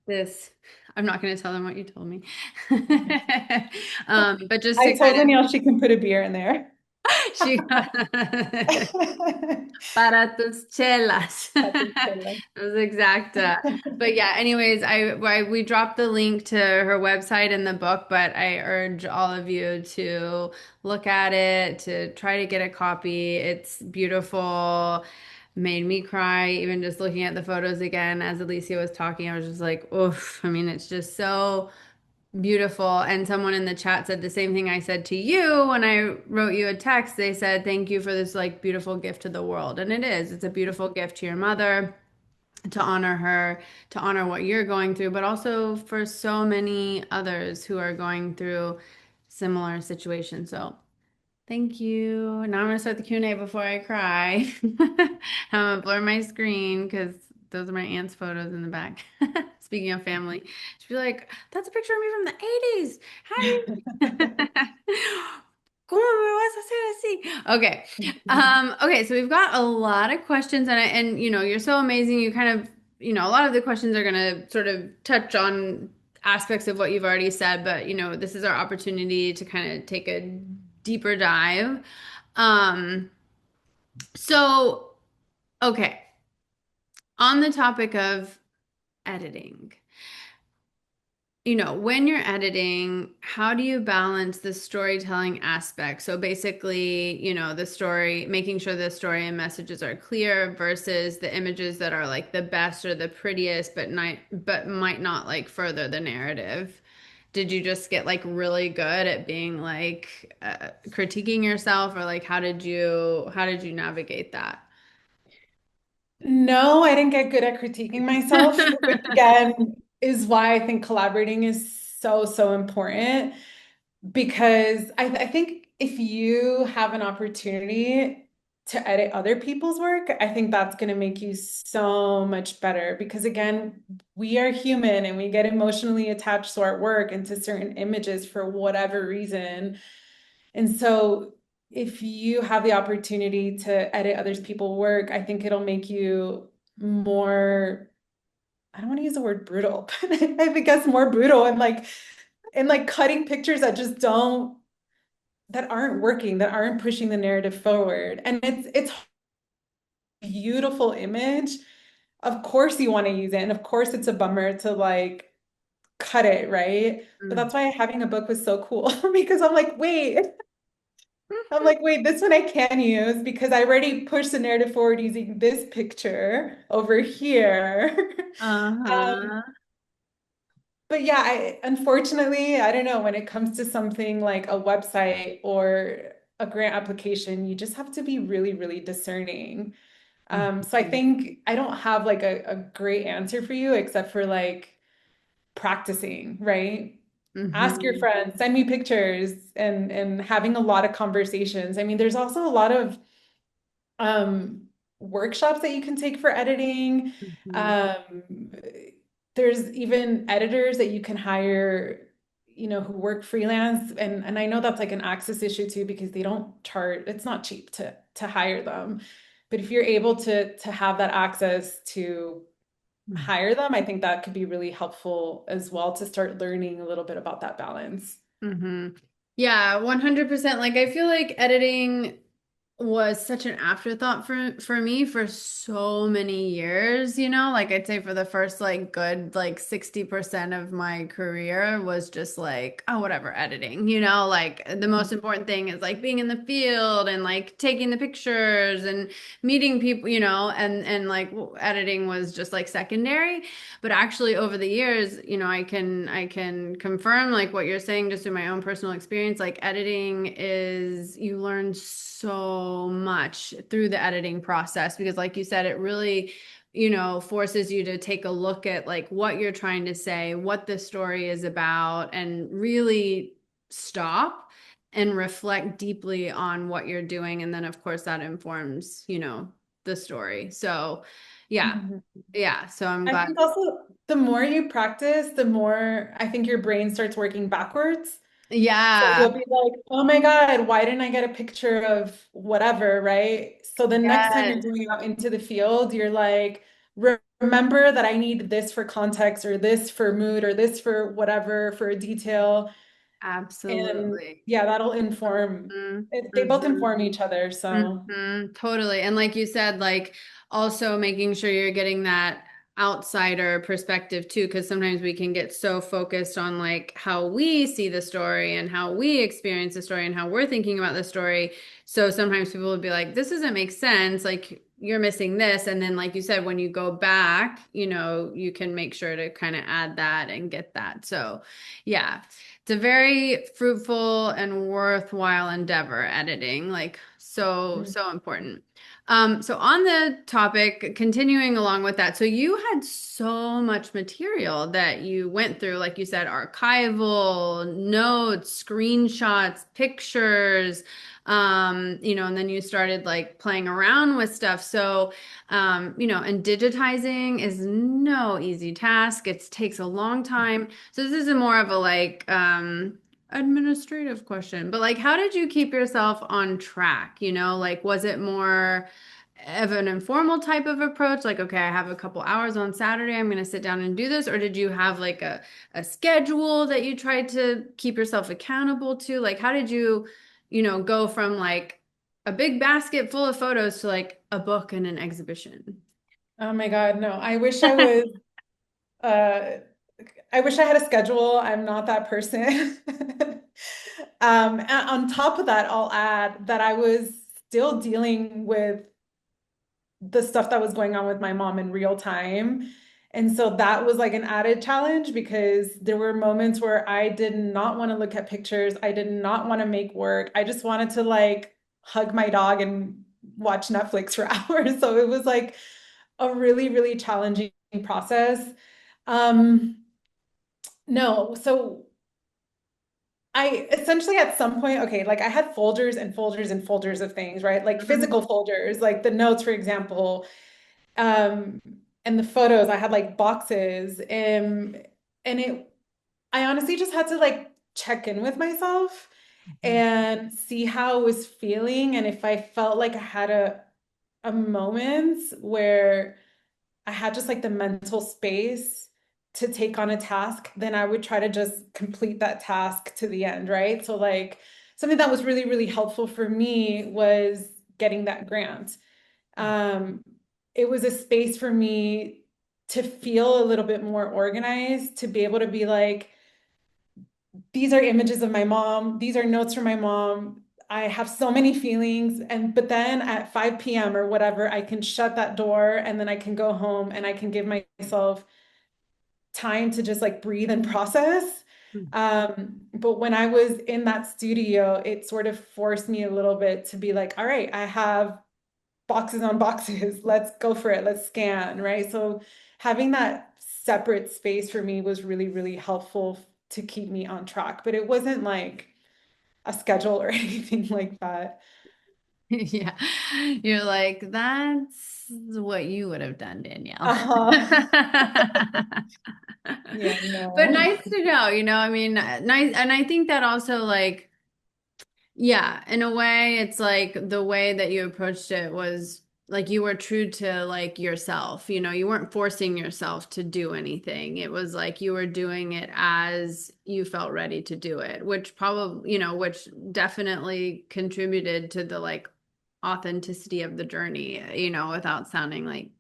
this, I'm not going to tell them what you told me. But just I to kind told Danielle she can put a beer in there. of, she Para tus chelas. Those exact. But yeah, anyways, we dropped the link to her website in the book, but I urge all of you to look at it, to try to get a copy. It's beautiful. Made me cry even just looking at the photos again as Alicia was talking. I was just like, oof. I mean, it's just so beautiful. And someone in the chat said the same thing I said to you when I wrote you a text. They said, thank you for this like beautiful gift to the world. And it is, it's a beautiful gift to your mother, to honor her, to honor what you're going through, but also for so many others who are going through similar situations. So thank you. Now I'm gonna start the Q&A before I cry. I'm gonna blur my screen because those are my aunt's photos in the back. Speaking of family, she'd be like, "That's a picture of me from the 80s. How do you?" ¿Cómo me vas a hacer así? Okay. Okay, so we've got a lot of questions and you're so amazing. You kind of, a lot of the questions are gonna sort of touch on aspects of what you've already said, but this is our opportunity to kind of take a deeper dive. Um, so okay, on the topic of editing. When you're editing, how do you balance the storytelling aspect? So basically, the story, making sure the story and messages are clear versus the images that are like the best or the prettiest, but might not like further the narrative. Did you just get like really good at being like critiquing yourself, or like how did you navigate that? No, I didn't get good at critiquing myself, which again is why I think collaborating is so, so important. Because I think if you have an opportunity to edit other people's work, I think that's going to make you so much better. Because again, we are human and we get emotionally attached to our work and to certain images for whatever reason. And so if you have the opportunity to edit others people's work, I think it'll make you more, I don't want to use the word brutal, but I think that's more brutal and like cutting pictures that just don't that aren't working, that aren't pushing the narrative forward. And it's beautiful image, of course you want to use it. And of course it's a bummer to like cut it, right? But Mm. that's why having a book was so cool because I'm like, wait, this one I can use because I already pushed the narrative forward using this picture over here. Uh-huh. But yeah, unfortunately, I don't know, when it comes to something like a website or a grant application, you just have to be really, really discerning. So I Mhm. think I don't have like a great answer for you except for like practicing, right? Ask your Mhm. friends, send me pictures and having a lot of conversations. I mean, there's also a lot of um, workshops that you can take for editing. Mhm. Um, there's even editors that you can hire, who work freelance. And I know that's like an access issue too, because they don't charge, it's not cheap to hire them. But if you're able to have that access to hire them, I think that could be really helpful as well to start learning a little bit about that balance. Mhm. Yeah, 100%. Like I feel like editing was such an afterthought for me for so many years, like I'd say for the first like good like 60% of my career was just like, oh, whatever, editing, like the most important thing is like being in the field and like taking the pictures and meeting people, and like editing was just like secondary. But actually over the years, I can confirm like what you're saying just in my own personal experience. Like editing is you learn so much through the editing process because like you said, it really forces you to take a look at like what you're trying to say, what the story is about, and really stop and reflect deeply on what you're doing. And then of course that informs, the story. So yeah. Mhm. Yeah, so I'm I glad. think also the more you practice, the more I think your brain starts working backwards. So Yeah. you'll be like, oh my God, why didn't I get a picture of whatever, right? So the next time you're Yes, going out into the field, you're like, remember that I need this for context or this for mood or this for whatever, for a detail." And absolutely. yeah, that'll inform, they both Mm-hmm. inform each other. So. Totally. And like you said, like also making sure you're getting that outsider perspective too, because sometimes we can get so focused on like how we see the story and how we experience the story and how we're thinking about the story. So sometimes people will be like, this doesn't make sense. Like you're missing this. And then, like you said, when you go back, you can make sure to kind of add that and get that. So, yeah. It's a very fruitful and worthwhile endeavor, editing, like so, so important. So on the topic, continuing along with that, so you had so much material that you went through, like you said, archival, notes, screenshots, pictures, and then you started like playing around with stuff. So, and digitizing is no easy task. It takes a long time. So this is a more of a like administrative question, but like how did you keep yourself on track? Like was it more of an informal type of approach? Like, okay, I have a couple hours on Saturday, I'm gonna sit down and do this, or did you have like a schedule that you tried to keep yourself accountable to? Like how did you, go from like a big basket full of photos to like a book and an exhibition? Oh my God, no. Uh I wish I had a schedule. I'm not that person. And on top of that, I'll add that I was still dealing with the stuff that was going on with my mom in real time. And so that was like an added challenge because there were moments where I did not want to look at pictures. I did not want to make work. I just wanted to like hug my dog and watch Netflix for hours. So it was like a really, really challenging process. Um, no, so I essentially at some point, okay, like I had folders and folders and folders of things, right? Like physical folders, like the notes, for example, um, and the photos. I had like boxes, and I honestly just had to like check in with myself and see how I was feeling, and if I felt like I had a moment where I had just like the mental space to take on a task, then I would try to just complete that task to the end, right? So like something that was really, really helpful for me was getting that grant. Um, it was a space for me to feel a little bit more organized, to be able to be like, these are images of my mom, these are notes from my mom. I have so many feelings, and but then at 5 p.m. or whatever, I can shut that door and then I can go home and I can give myself time to just like breathe and process. But when I was in that studio, it sort of forced me a little bit to be like, all right, I have boxes on boxes. Let's go for it. Let's scan, right? So having that separate space for me was really, really helpful to keep me on track. But it wasn't like a schedule or anything like that. Yeah. You're like, that's what you would have done, Danielle. Uh-huh. Yeah, But no. nice to know, I mean, nice. And I think that also, like, yeah, in a way, it's like the way that you approached it was like you were true to like yourself. You weren't forcing yourself to do anything. It was like you were doing it as you felt ready to do it, which probably, which definitely contributed to the like authenticity of the journey, without sounding like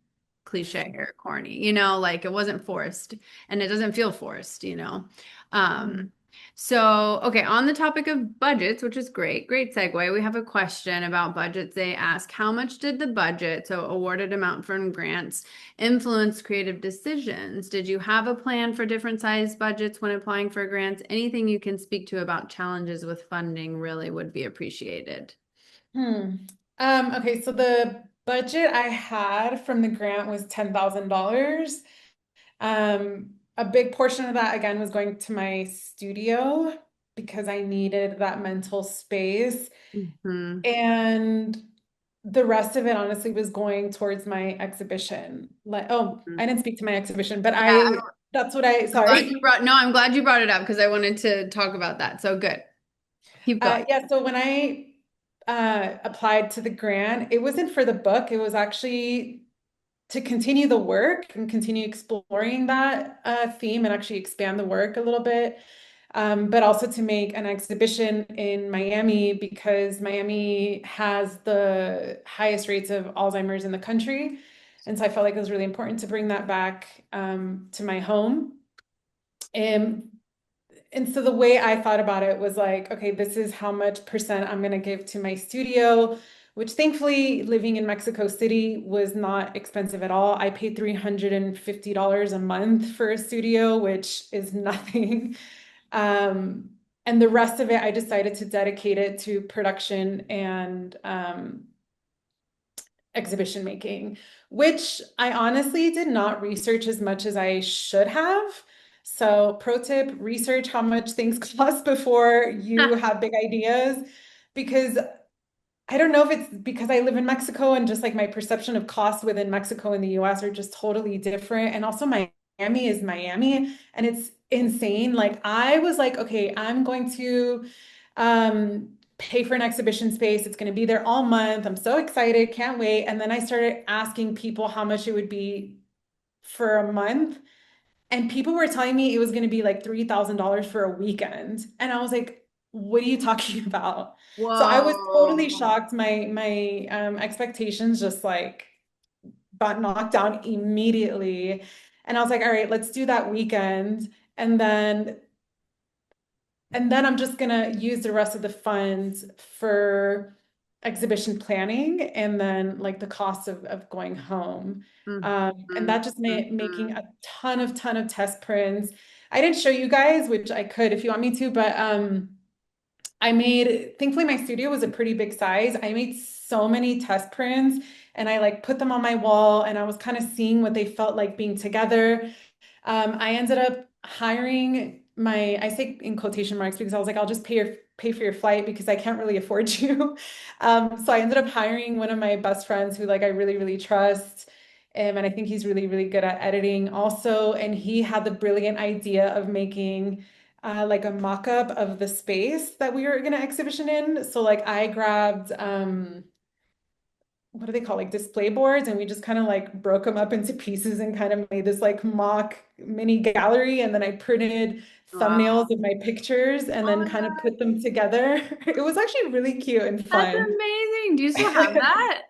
cliche or corny, like it wasn't forced and it doesn't feel forced. Um, Mhm. so, okay, on the topic of budgets, which is great, great segue, we have a question about budgets. They ask, how much did the budget, so awarded amount from grants, influence creative decisions? Did you have a plan for different size budgets when applying for grants? Anything you can speak to about challenges with funding really would be appreciated. Hmm. Okay, so the budget I had from the grant was $10,000. A big portion of that, again, was going to my studio because I needed that mental space. Hmm. And the rest of it, honestly, was going towards my exhibition. Like, oh, I didn't speak to my exhibition, but Yeah, that's what I, I'm glad you sorry. brought, no, I'm glad you brought it up because I wanted to talk about that. So good. Keep going. Yeah, so when I applied to the grant, it wasn't for the book. It was actually to continue the work and continue exploring that theme and actually expand the work a little bit. But also to make an exhibition in Miami because Miami has the highest rates of Alzheimer's in the country. And so I felt like it was really important to bring that back to my home. And and so the way I thought about it was like, okay, this is how much percent I'm going to give to my studio, which thankfully living in Mexico City was not expensive at all. I paid $350 a month for a studio, which is nothing. Um, and the rest of it, I decided to dedicate it to production and exhibition making, which I honestly did not research as much as I should have. So, pro tip, research how much things cost before you have big ideas, because I don't know if it's because I live in Mexico and just like my perception of cost within Mexico and the US are just totally different. And also, Miami is Miami and it's insane. Like, I was like, okay, I'm going to pay for an exhibition space. It's going to be there all month. I'm so excited, can't wait. And then I started asking people how much it would be for a month. And people were telling me it was going to be like $3,000 for a weekend. And I was like, what are you talking about? So I was totally Whoa. shocked. My expectations just like got knocked down immediately. And I was like, all right, let's do that weekend. And then I'm just gonna use the rest of the funds for exhibition planning and then like the cost of going home. And Mhm. that just made making Mhm. a ton of test prints. I didn't show you guys, which I could if you want me to, but I made, thankfully my studio was a pretty big size. I made so many test prints and I like put them on my wall and I was kind of seeing what they felt like being together. I ended up hiring I say in quotation marks because I was like, I'll just pay for your flight because I can't really afford you. So I ended up hiring one of my best friends who like I really, really trust. And I think he's really, really good at editing also. And he had the brilliant idea of making like a mock-up of the space that we were gonna exhibition in. So like I grabbed what do they call like display boards and we just kind of like broke them up into pieces and kind of made this like mock mini gallery and then I printed Wow. thumbnails of my pictures and Oh then my kind of God. put them together. It was actually really cute and That's fun. amazing. Do you still have that?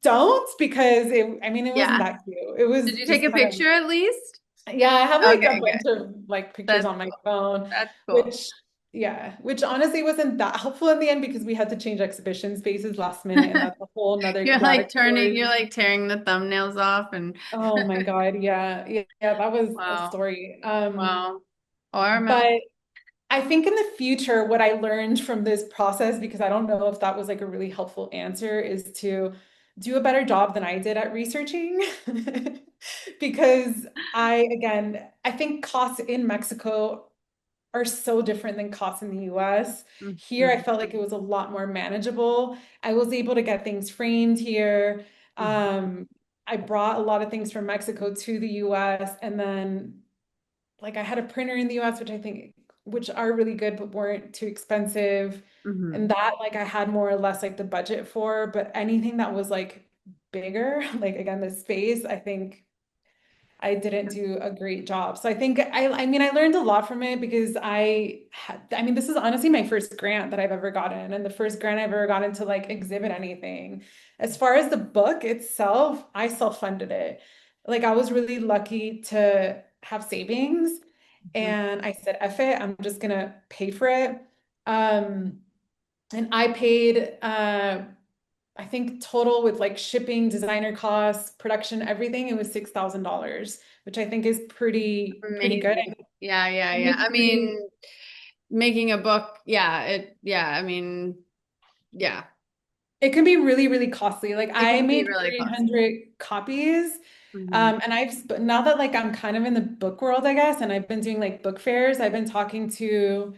don't because I mean, it wasn't Yeah. that cute. It was Did you take just a kind of, picture at least? yeah, I have like a Okay, bunch good. of like pictures That's on my cool. phone, That's cool. which, yeah, which honestly wasn't that helpful in the end because we had to change exhibition spaces last minute, and that's a whole nother You're like rabbit turning, you're story. like tearing the thumbnails off and Oh my God, yeah, yeah, yeah, that was a wow. story. Wow. Oh, I remember. But I think in the future, what I learned from this process, because I don't know if that was like a really helpful answer, is to do a better job than I did at researching. Because again, I think costs in Mexico are so different than costs in the US. Here, I Mhm. felt like it was a lot more manageable. I was able to get things framed here. Mhm. I brought a lot of things from Mexico to the US, and then like I had a printer in the US, which I think which are really good but weren't too expensive. And Mhm. that like I had more or less like the budget for, but anything that was like bigger, like again, the space, I think I didn't do a great job. So I think I mean I learned a lot from it because I mean this is honestly my first grant that I've ever gotten and the first grant I've ever gotten to like exhibit anything. As far as the book itself, I self-funded it. Like I was really lucky to have savings Mhm. and I said, F it, I'm just gonna pay for it. Um, and I paid I think total with like shipping, designer costs, production, everything, it was $6,000, which I think is pretty good. Amazing. Yeah, yeah, It yeah. makes I me mean, making a book, yeah, I mean, yeah, it can be really costly. Like it I can be made really costly. 300 copies. Hmm. And but now that like I'm kind of in the book world, I guess, and I've been doing like book fairs, I've been talking to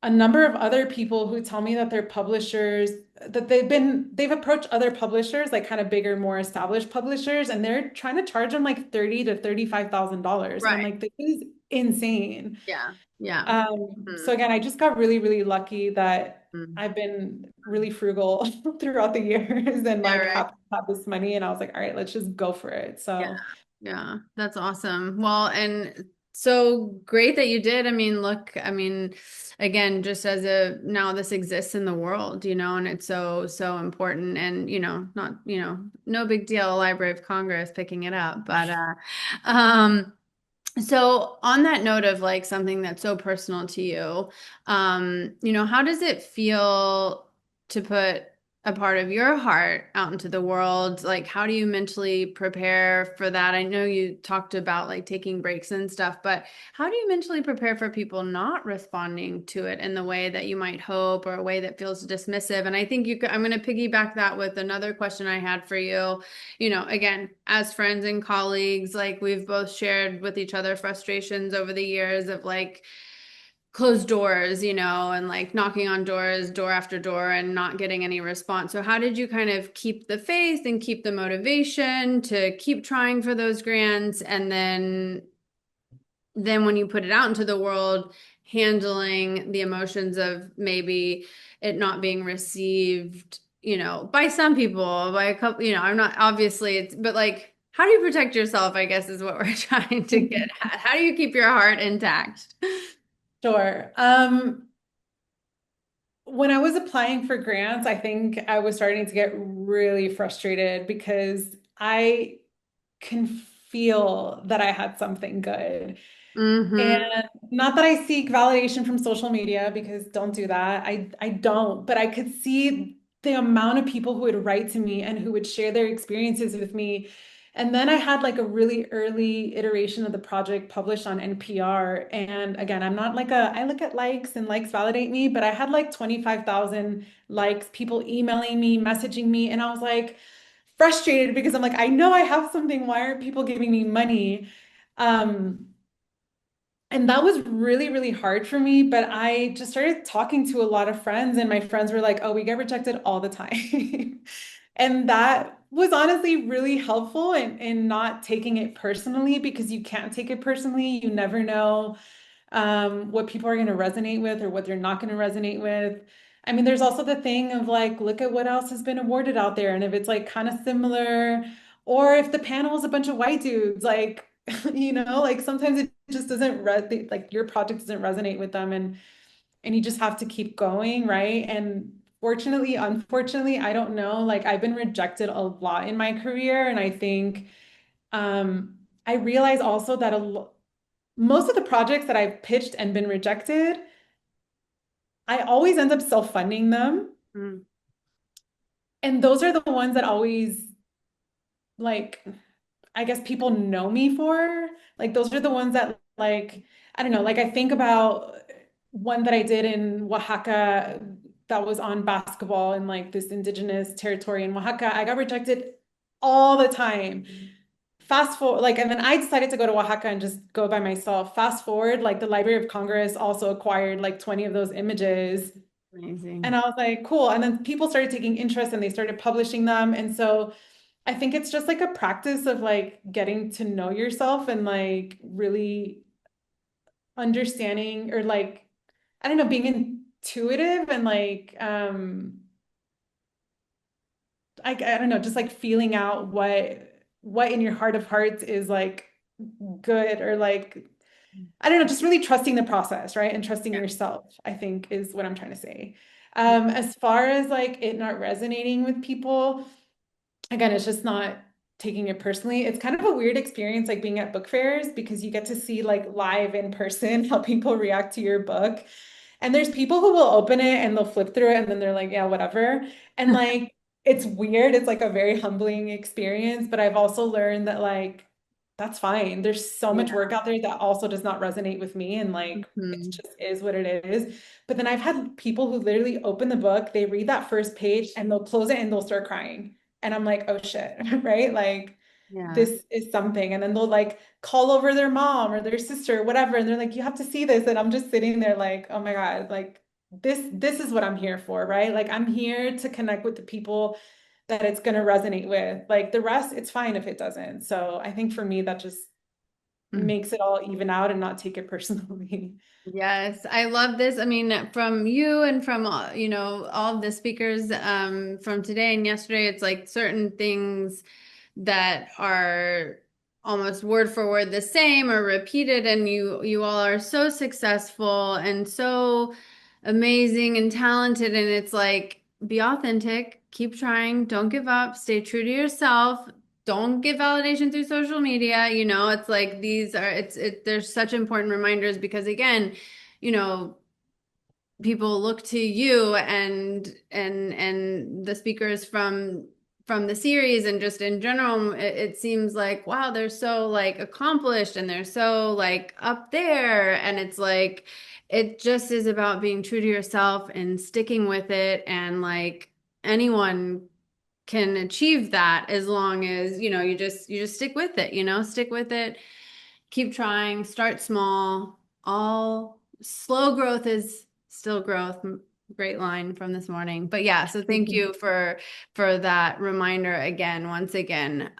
a number of other people who tell me that they're publishers, that they've approached other publishers, like kind of bigger, more established publishers, and they're trying to charge them like 30 to $35,000. And I'm Right. like, this is insane. Yeah, yeah. So Mm-hmm. again, I just got really lucky that Mm-hmm. I've been really frugal throughout the years and Yeah, like right. have this money. And I was like, all right, let's just go for it. Yeah, So yeah, that's awesome. Well, and so great that you did. I mean, look, I mean, again, just as a now this exists in the world, and it's so, so important and, not, no big deal, Library of Congress picking it up, but um so on that note of like something that's so personal to you, how does it feel to put a part of your heart out into the world? Like, how do you mentally prepare for that? I know you talked about like taking breaks and stuff, but how do you mentally prepare for people not responding to it in the way that you might hope or a way that feels dismissive? And I think I'm going to piggyback that with another question I had for you. Again, as friends and colleagues, like we've both shared with each other frustrations over the years of like closed doors, and like knocking on doors, door after door, and not getting any response. So, how did you kind of keep the faith and keep the motivation to keep trying for those grants? And then when you put it out into the world, handling the emotions of maybe it not being received, by some people, by a couple, I'm not obviously it's, but like, how do you protect yourself? I guess is what we're trying to get at. How do you keep your heart intact? sure. When I was applying for grants, I think I was starting to get really frustrated because I can feel that I had something good. And Mm-hmm. not that I seek validation from social media because don't do that. I don't, but I could see the amount of people who would write to me and who would share their experiences with me. And then I had like a really early iteration of the project published on NPR. And again, I'm not like I look at likes and likes validate me, but I had like 25,000 likes, people emailing me, messaging me. And I was like frustrated because I'm like, I know I have something. Why aren't people giving me money? Um, and that was really hard for me, but I just started talking to a lot of friends, and my friends were like, oh, we get rejected all the time. And that was honestly really helpful in not taking it personally because you can't take it personally. You never know what people are going to resonate with or what they're not going to resonate with. I mean, there's also the thing of like, look at what else has been awarded out there. And if it's like kind of similar, or if the panel is a bunch of white dudes, like, like sometimes it just doesn't like your project doesn't resonate with them and you just have to keep going, right? And fortunately, unfortunately, I don't know. Like I've been rejected a lot in my career, and I think I realize also that most of the projects that I've pitched and been rejected, I always end up self-funding them. Mm. And those are the ones that always like I guess people know me for. Like those are the ones that like I don't know, like I think about one that I did in Oaxaca that was on basketball in like this indigenous territory in Oaxaca. I got rejected all the time. Fast forward, like, and then I decided to go to Oaxaca and just go by myself. Fast forward, like the Library of Congress also acquired like 20 of those images. And Amazing. I was like, cool. And then people started taking interest and they started publishing them. And so I think it's just like a practice of like getting to know yourself and like really understanding or like, I don't know, being intuitive and like, I don't know, just like feeling out what in your heart of hearts is like good or like, I don't know, just really trusting the process, right? And trusting Yeah. yourself, I think is what I'm trying to say. As far as like it not resonating with people, again, it's just not taking it personally. It's kind of a weird experience, like being at book fairs, because you get to see like live in person how people react to your book. And there's people who will open it and they'll flip through it and then they're like, yeah, whatever. And like, it's weird. It's like a very humbling experience. But I've also learned that like, that's fine. There's so much Yeah. work out there that also does not resonate with me. And like, it Mhm. just is what it is. But then I've had people who literally open the book, they read that first page and they'll close it and they'll start crying. And I'm like, oh shit, right? Like, Yeah. this is something. And then they'll like call over their mom or their sister, or whatever. And they're like, you have to see this. And I'm just sitting there like, oh my God, like this is what I'm here for, right? Like I'm here to connect with the people that it's going to resonate with. Like the rest, it's fine if it doesn't. So I think for me, that just Mm. makes it all even out and not take it personally. Yes, I love this. I mean, from you and from all of the speakers from today and yesterday, it's like certain things that are almost word for word the same or repeated, and you all are so successful and so amazing and talented, and it's like be authentic, keep trying, don't give up, stay true to yourself. Don't get validation through social media. It's like these are there's such important reminders because again, you know, people look to you and the speakers from the series and just in general it seems like wow they're so like accomplished and they're so like up there and it's like it just is about being true to yourself and sticking with it and like anyone can achieve that as long as you just stick with it, stick with it, keep trying, start small. All slow growth is still growth. Great line from this morning. But yeah, so thank you for that reminder again, once again.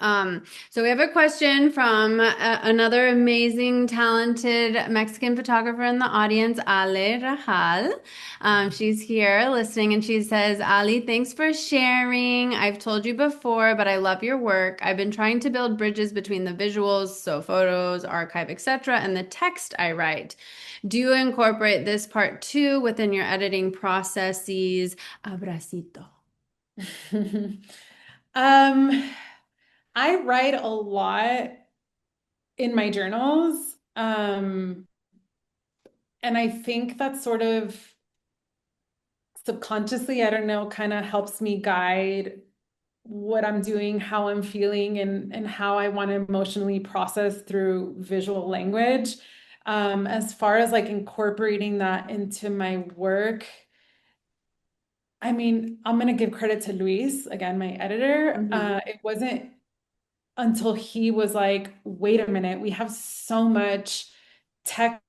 So we have a question from another amazing, talented Mexican photographer in the audience, Ale Rajal. She's here listening and she says, Ali, thanks for sharing. I've told you before, but I love your work. I've been trying to build bridges between the visuals, so photos, archive, etc., and the text I write. Do you incorporate this part too within your editing processes? Abracito. Um, I write a lot in my journals. And I think that sort of subconsciously, I don't know, kind of helps me guide what I'm doing, how I'm feeling, and how I want to emotionally process through visual language. As far as like incorporating that into my work, I mean, I'm gonna give credit to Luis, again, my editor. Mhm. It wasn't until he was like, wait a minute, we have so much text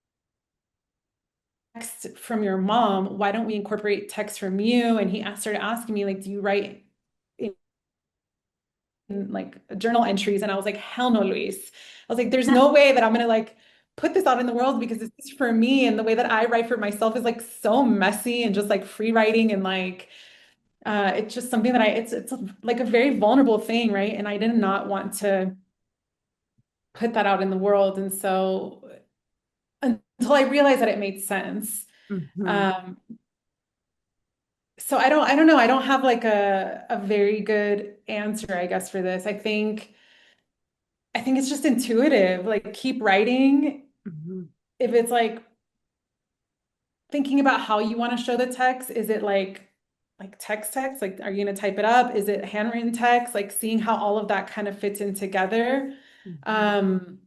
from your mom. Why don't we incorporate text from you? And he started asking me, like, do you write in like journal entries? And I was like, hell no, Luis. I was like, there's no way that I'm gonna like put this out in the world because this is for me. And the way that I write for myself is like so messy and just like free writing and like it's just something that it's like a very vulnerable thing, right? And I did not want to put that out in the world. And so until I realized that it made sense. Mhm. Um, So I don't know. I don't have like a very good answer, I guess, for this. I think it's just intuitive. Like keep writing. Mhm. If it's like thinking about how you want to show the text, is it like text? Like are you going to type it up? Is it handwritten text? Like seeing how all of that kind of fits in together. Mhm. Um,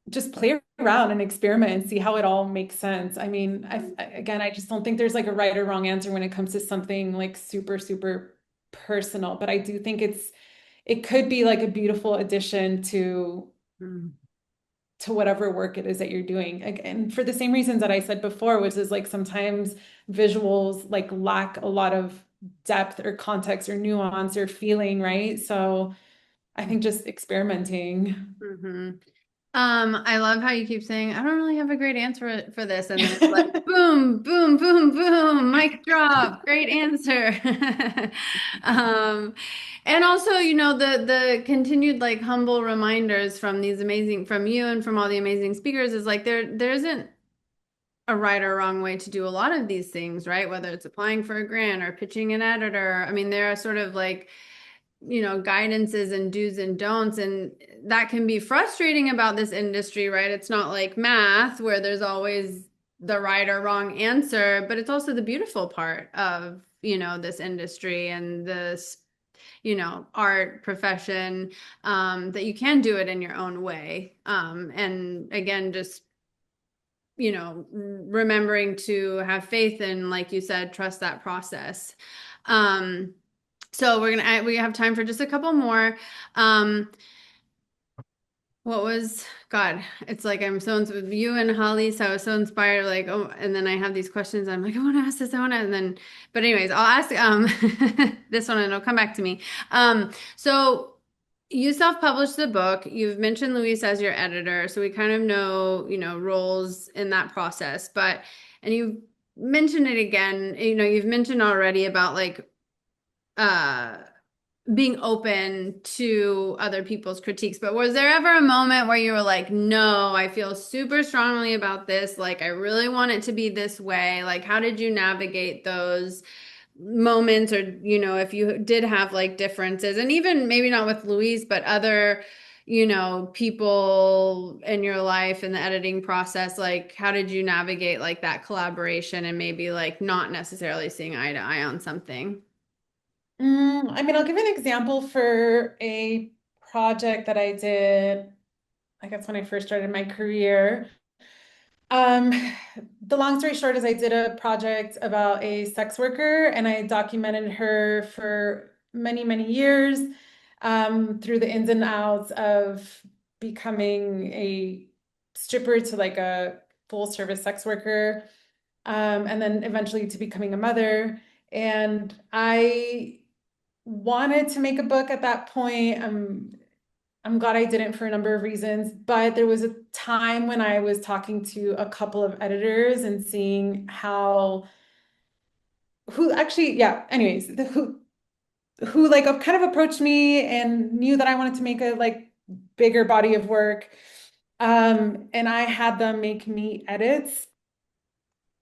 just play around and experiment and see how it all makes sense. I mean, again, I just don't think there's like a right or wrong answer when it comes to something like super, super personal, but I do think it could be like a beautiful addition Mhm. to whatever work it is that you're doing. Again, for the same reasons that I said before, which is like sometimes visuals like lack a lot of depth or context or nuance or feeling, right? So I think just experimenting. Mhm. I love how you keep saying, I don't really have a great answer for this. And then it's like, boom, boom, boom, boom, mic drop, great answer. Um, and also, the continued like humble reminders from these amazing, from you and from all the amazing speakers is like there isn't a right or wrong way to do a lot of these things, right? Whether it's applying for a grant or pitching an editor. I mean, there are sort of like guidances and do's and don'ts. And that can be frustrating about this industry, right? It's not like math where there's always the right or wrong answer, but it's also the beautiful part of, this industry and this, art profession, that you can do it in your own way. And again, just, remembering to have faith and, like you said, trust that process. Um, so we have time for just a couple more. Um, what was God? It's like I'm so with you and Holly, so I was so inspired. Like, oh, and then I have these questions. I'm like, I want to ask this. I want to, and then, but anyways, I'll ask this one, and it'll come back to me. So you self-published the book. You've mentioned Luis as your editor, so we kind of know, roles in that process. But and you mentioned it again. You've mentioned already about like uh being open to other people's critiques. But was there ever a moment where you were like, no, I feel super strongly about this. Like, I really want it to be this way. Like, how did you navigate those moments? Or, if you did have like differences, and even maybe not with Louise, but other, people in your life in the editing process, like, how did you navigate like that collaboration and maybe like not necessarily seeing eye to eye on something? I mean, I'll give an example for a project that I did, I guess when I first started my career. Um, the long story short is I did a project about a sex worker and I documented her for many, many years, through the ins and outs of becoming a stripper to like a full service sex worker, and then eventually to becoming a mother. And I wanted to make a book at that point. I'm glad I didn't for a number of reasons, but there was a time when I was talking to a couple of editors and seeing how who actually, yeah, anyways, who like kind of approached me and knew that I wanted to make a like bigger body of work. And I had them make me edits.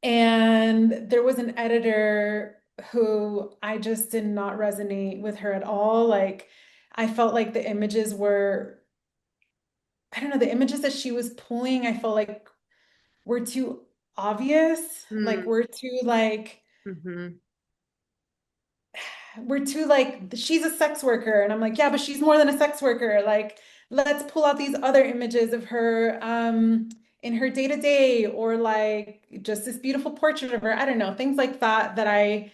And there was an editor who I just did not resonate with her at all. Like I felt like the images were, I don't know, the images that she was pulling, I felt like were too obvious. Like Mm-hmm. we're too like she's a sex worker. And I'm like, yeah, but she's more than a sex worker. Like, let's pull out these other images of her in her day-to-day, or like just this beautiful portrait of her. I don't know, things like that that I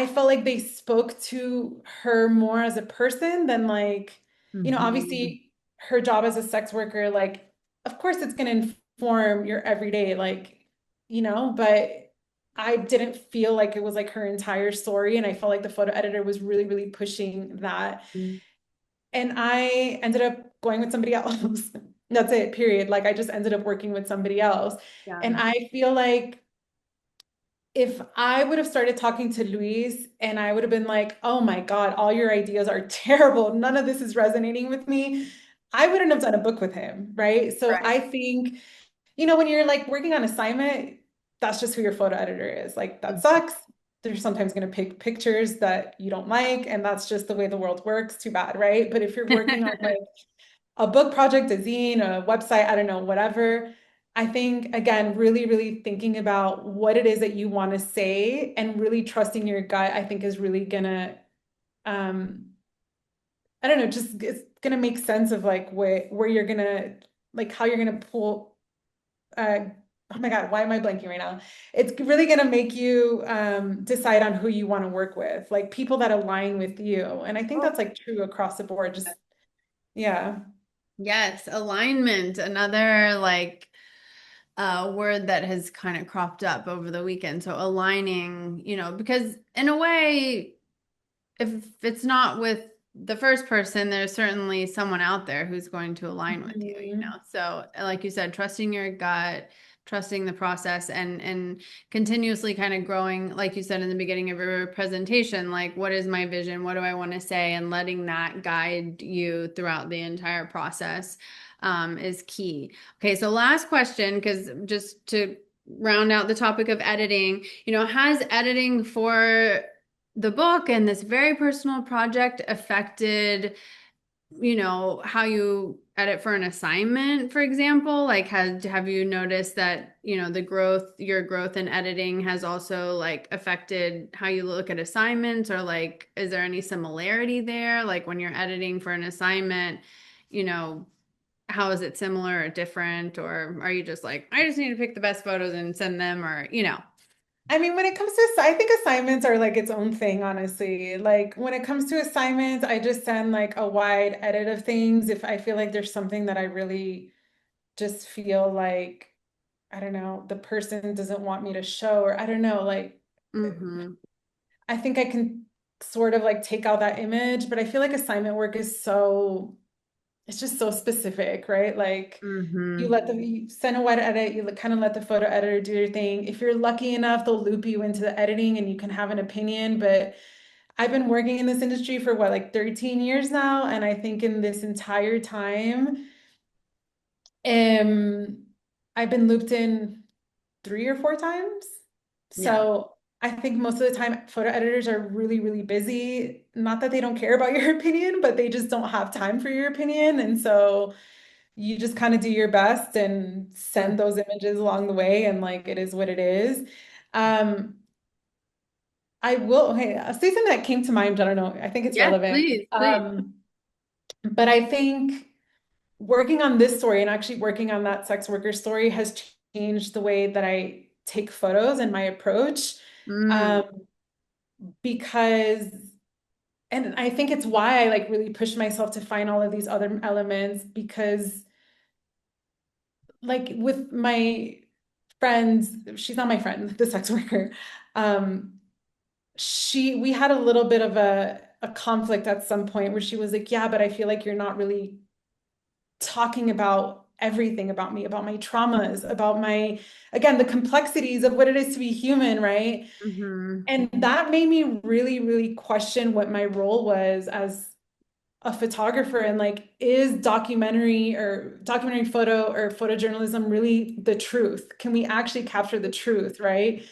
felt like they spoke to her more as a person than like, Mm-hmm. obviously her job as a sex worker, like, of course it's going to inform your everyday, like, but I didn't feel like it was like her entire story. And I felt like the photo editor was really, really pushing that. And I ended up going with somebody else. That's it, period. Like, I just ended up working with somebody else. Yeah. And I feel like, if I would have started talking to Luis and I would have been like, oh my God, all your ideas are terrible. None of this is resonating with me. I wouldn't have done a book with him, right? So Right. I think, when you're like working on assignment, that's just who your photo editor is. Like that sucks. They're sometimes going to pick pictures that you don't like, and that's just the way the world works. Too bad, right? But if you're working on like a book project, a zine, a website, I don't know, whatever, I think again, really, really thinking about what it is that you want to say and really trusting your gut, I think is really gonna um I don't know, just it's gonna make sense of like where you're gonna like how you're gonna pull oh my God, why am I blanking right now? It's really gonna make you decide on who you want to work with, like people that align with you. And I think Oh, that's like true across the board. Just yeah. yes, alignment, another like word that has kind of cropped up over the weekend. So aligning, because in a way, if it's not with the first person, there's certainly someone out there who's going to align with you. Mhm. So like you said, trusting your gut, trusting the process and continuously kind of growing, like you said in the beginning of your presentation, like what is my vision? What do I want to say? And letting that guide you throughout the entire process is key. Okay, so last question, because just to round out the topic of editing, has editing for the book and this very personal project affected, how you edit for an assignment, for example? Like, have you noticed that, your growth in editing has also like affected how you look at assignments, or like, is there any similarity there? Like when you're editing for an assignment, you know, how is it similar or different? Or are you just like, I just need to pick the best photos and send them, or? I mean, when it comes to, I think assignments are like its own thing, honestly. Like when it comes to assignments, I just send like a wide edit of things if I feel like there's something that I really just feel like, I don't know, the person doesn't want me to show, or I don't know, like Mm-hmm. I think I can sort of like take out that image, but I feel like assignment work is so, it's just so specific, right? Like Mm-hmm. you send a wide edit, you kind of let the photo editor do your thing. If you're lucky enough, they'll loop you into the editing and you can have an opinion. But I've been working in this industry for what, like 13 years now, and I think in this entire time, um, I've been looped in 3 or 4 times. Yeah. So I think most of the time photo editors are really, really busy. Not that they don't care about your opinion, but they just don't have time for your opinion. And so you just kind of do your best and send those images along the way, and like it is what it is. Um, I will, okay, I'll say something that came to mind, but I don't know. I think it's Yes, relevant. please, please. But I think working on this story and actually working on that sex worker story has changed the way that I take photos and my approach. Mm, Um, because, and I think it's why I like really push myself to find all of these other elements because like with my friends, she's not my friend, the sex worker. Um, we had a little bit of a conflict at some point where she was like, yeah, but I feel like you're not really talking about everything about me, about my traumas, about my, again, the complexities of what it is to be human, right? hmm. And that made me really, really question what my role was as a photographer and like, is documentary photo or photojournalism really the truth? Can we actually capture the truth, right?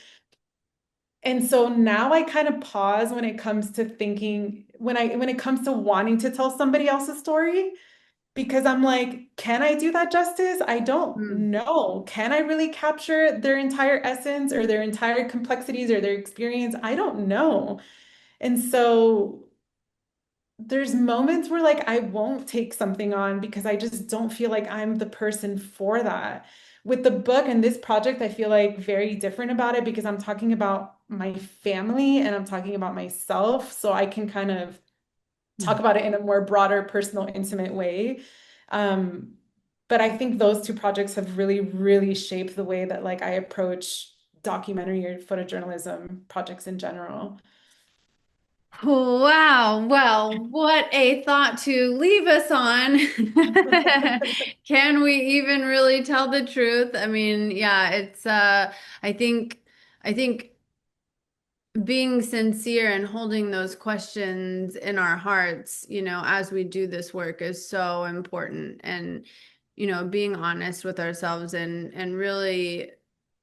And so now I kind of pause when it comes to thinking, when it comes to wanting to tell somebody else's story, because I'm like, can I do that justice? I don't Mm. know. Can I really capture their entire essence or their entire complexities or their experience? I don't know. And so there's moments where like I won't take something on because I just don't feel like I'm the person for that. With the book and this project, I feel like very different about it because I'm talking about my family and I'm talking about myself. So I can kind of talk about it in a more broader, personal, intimate way. Um, but I think those two projects have really, really shaped the way that like I approach documentary or photojournalism projects in general. Wow. Well, what a thought to leave us on. Can we even really tell the truth? I mean, yeah, I think I think being sincere and holding those questions in our hearts, as we do this work is so important. And, being honest with ourselves and really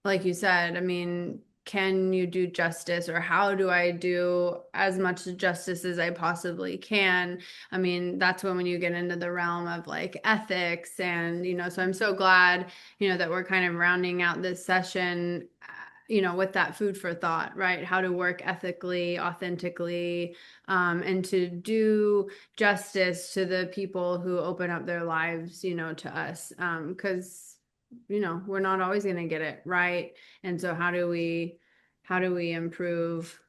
like you said, I mean, can you do justice, or how do I do as much justice as I possibly can? I mean, that's when you get into the realm of like ethics and, so I'm so glad, that we're kind of rounding out this session, with that food for thought, right? How to work ethically, authentically, and to do justice to the people who open up their lives, to us. Because we're not always going to get it right. And so how do we improve?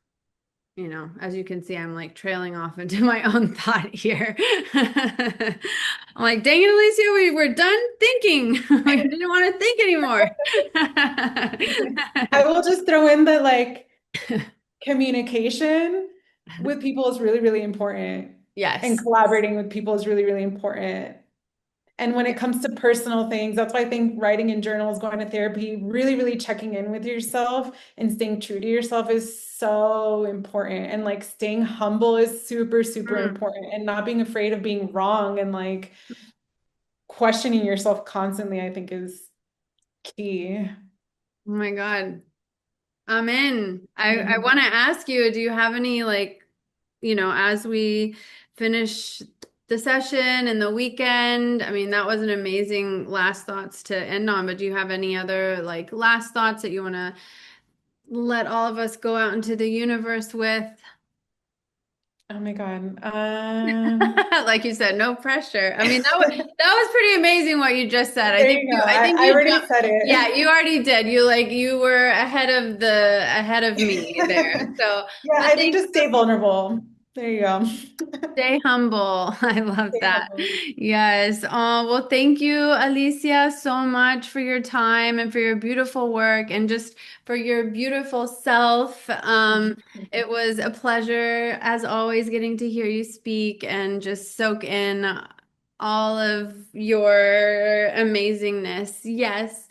As you can see, I'm like trailing off into my own thought here. I'm like, dang it, Alicia, we were done thinking. We didn't want to think anymore. I will just throw in that like communication with people is really, really important, and Yes. collaborating with people is really, really important. And when it comes to personal things, that's why I think writing in journals, going to therapy, really, really checking in with yourself and staying true to yourself is so important. And like staying humble is super, super Mm. important. And not being afraid of being wrong and like questioning yourself constantly, I think is key. Oh my God. I'm in. I want to ask you, do you have any like, as we finish the session and the weekend? I mean, that was an amazing last thoughts to end on, but do you have any other like last thoughts that you want to let all of us go out into the universe with? Oh my God. Like you said, no pressure. I mean, that was pretty amazing what you just said. I There think you you go. I think I you already jumped. said Yeah, it. you already did. You were ahead of me there. So, Yeah, but I think thank just stay vulnerable. There you go. Stay humble. I love Stay that. humble. Yes. Oh, well, thank you, Alicia, so much for your time and for your beautiful work and just for your beautiful self. It was a pleasure, as always, getting to hear you speak and just soak in all of your amazingness. Yes.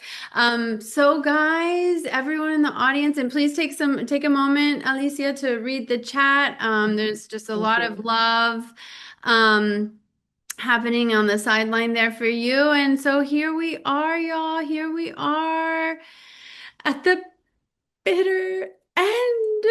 So guys, everyone in the audience, and please take a moment, Alicia, to read the chat. There's just a Thank lot of you. love um happening on the sideline there for you. And so here we are, y'all. Here we are at the bitter end.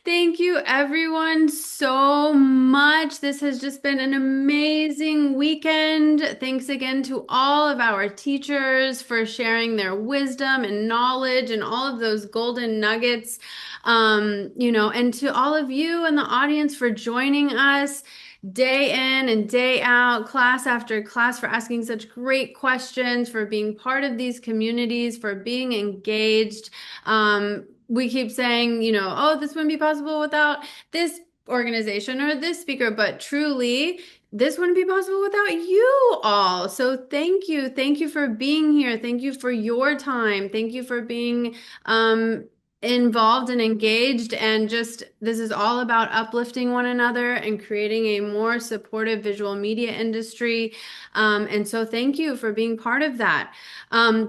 Thank you, everyone, so much. This has just been an amazing weekend. Thanks again to all of our teachers for sharing their wisdom and knowledge and all of those golden nuggets. And to all of you in the audience for joining us day in and day out, class after class, for asking such great questions, for being part of these communities, for being engaged. We keep saying, oh, this wouldn't be possible without this organization or this speaker, but truly, this wouldn't be possible without you all. So thank you. Thank you for being here. Thank you for your time. Thank you for being involved and engaged. And just this is all about uplifting one another and creating a more supportive visual media industry. And so thank you for being part of that.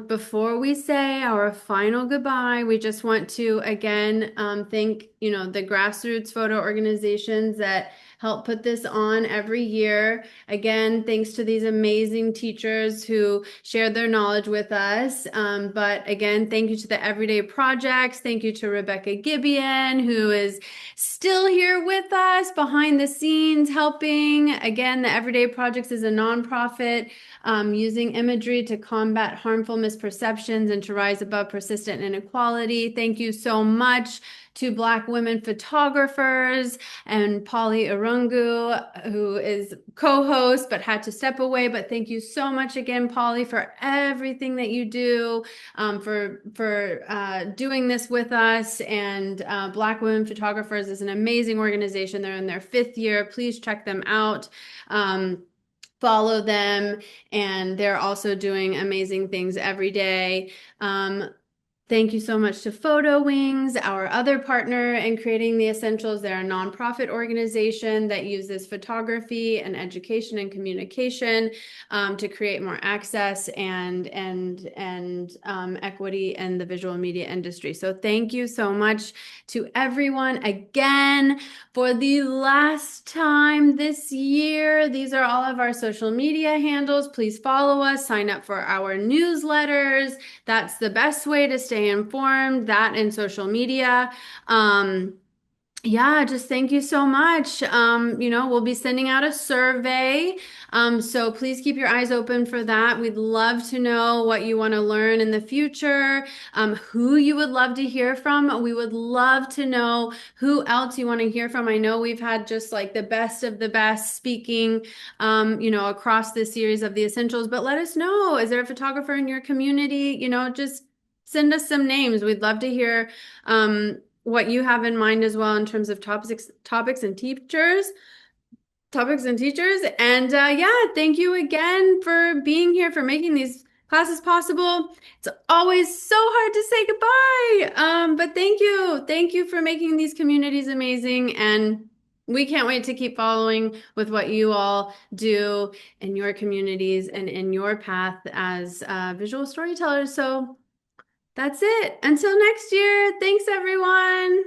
Before we say our final goodbye, we just want to again thank, the grassroots photo organizations that help put this on every year. Again, thanks to these amazing teachers who shared their knowledge with us. But again, thank you to the Everyday Projects. Thank you to Rebecca Gibeon, who is still here with us behind the scenes helping. Again, the Everyday Projects is a nonprofit using imagery to combat harmful misperceptions and to rise above persistent inequality. Thank you so much to Black women photographers and Polly Irungu, who is co-host but had to step away. But thank you so much again, Polly, for everything that you do, for doing this with us. And Black Women Photographers is an amazing organization. They're in their 5th year. Please check them out. Follow them, and they're also doing amazing things every day. Thank you so much to Photo Wings, our other partner in creating the essentials. They're a nonprofit organization that uses photography and education and communication to create more access and equity in the visual media industry. So thank you so much to everyone again for the last time this year. These are all of our social media handles. Please follow us, sign up for our newsletters. That's the best way to stay informed, that and social media. Um, yeah, just thank you so much. We'll be sending out a survey. So please keep your eyes open for that. We'd love to know what you want to learn in the future, who you would love to hear from. We would love to know who else you want to hear from. I know we've had just like the best of the best speaking, across this series of the essentials, but let us know. Is there a photographer in your community? Just send us some names. We'd love to hear, what you have in mind as well in terms of topics and teachers. And yeah, thank you again for being here, for making these classes possible. It's always so hard to say goodbye. But thank you for making these communities amazing. And we can't wait to keep following with what you all do in your communities and in your path as visual storytellers. So that's it. Until next year, thanks everyone.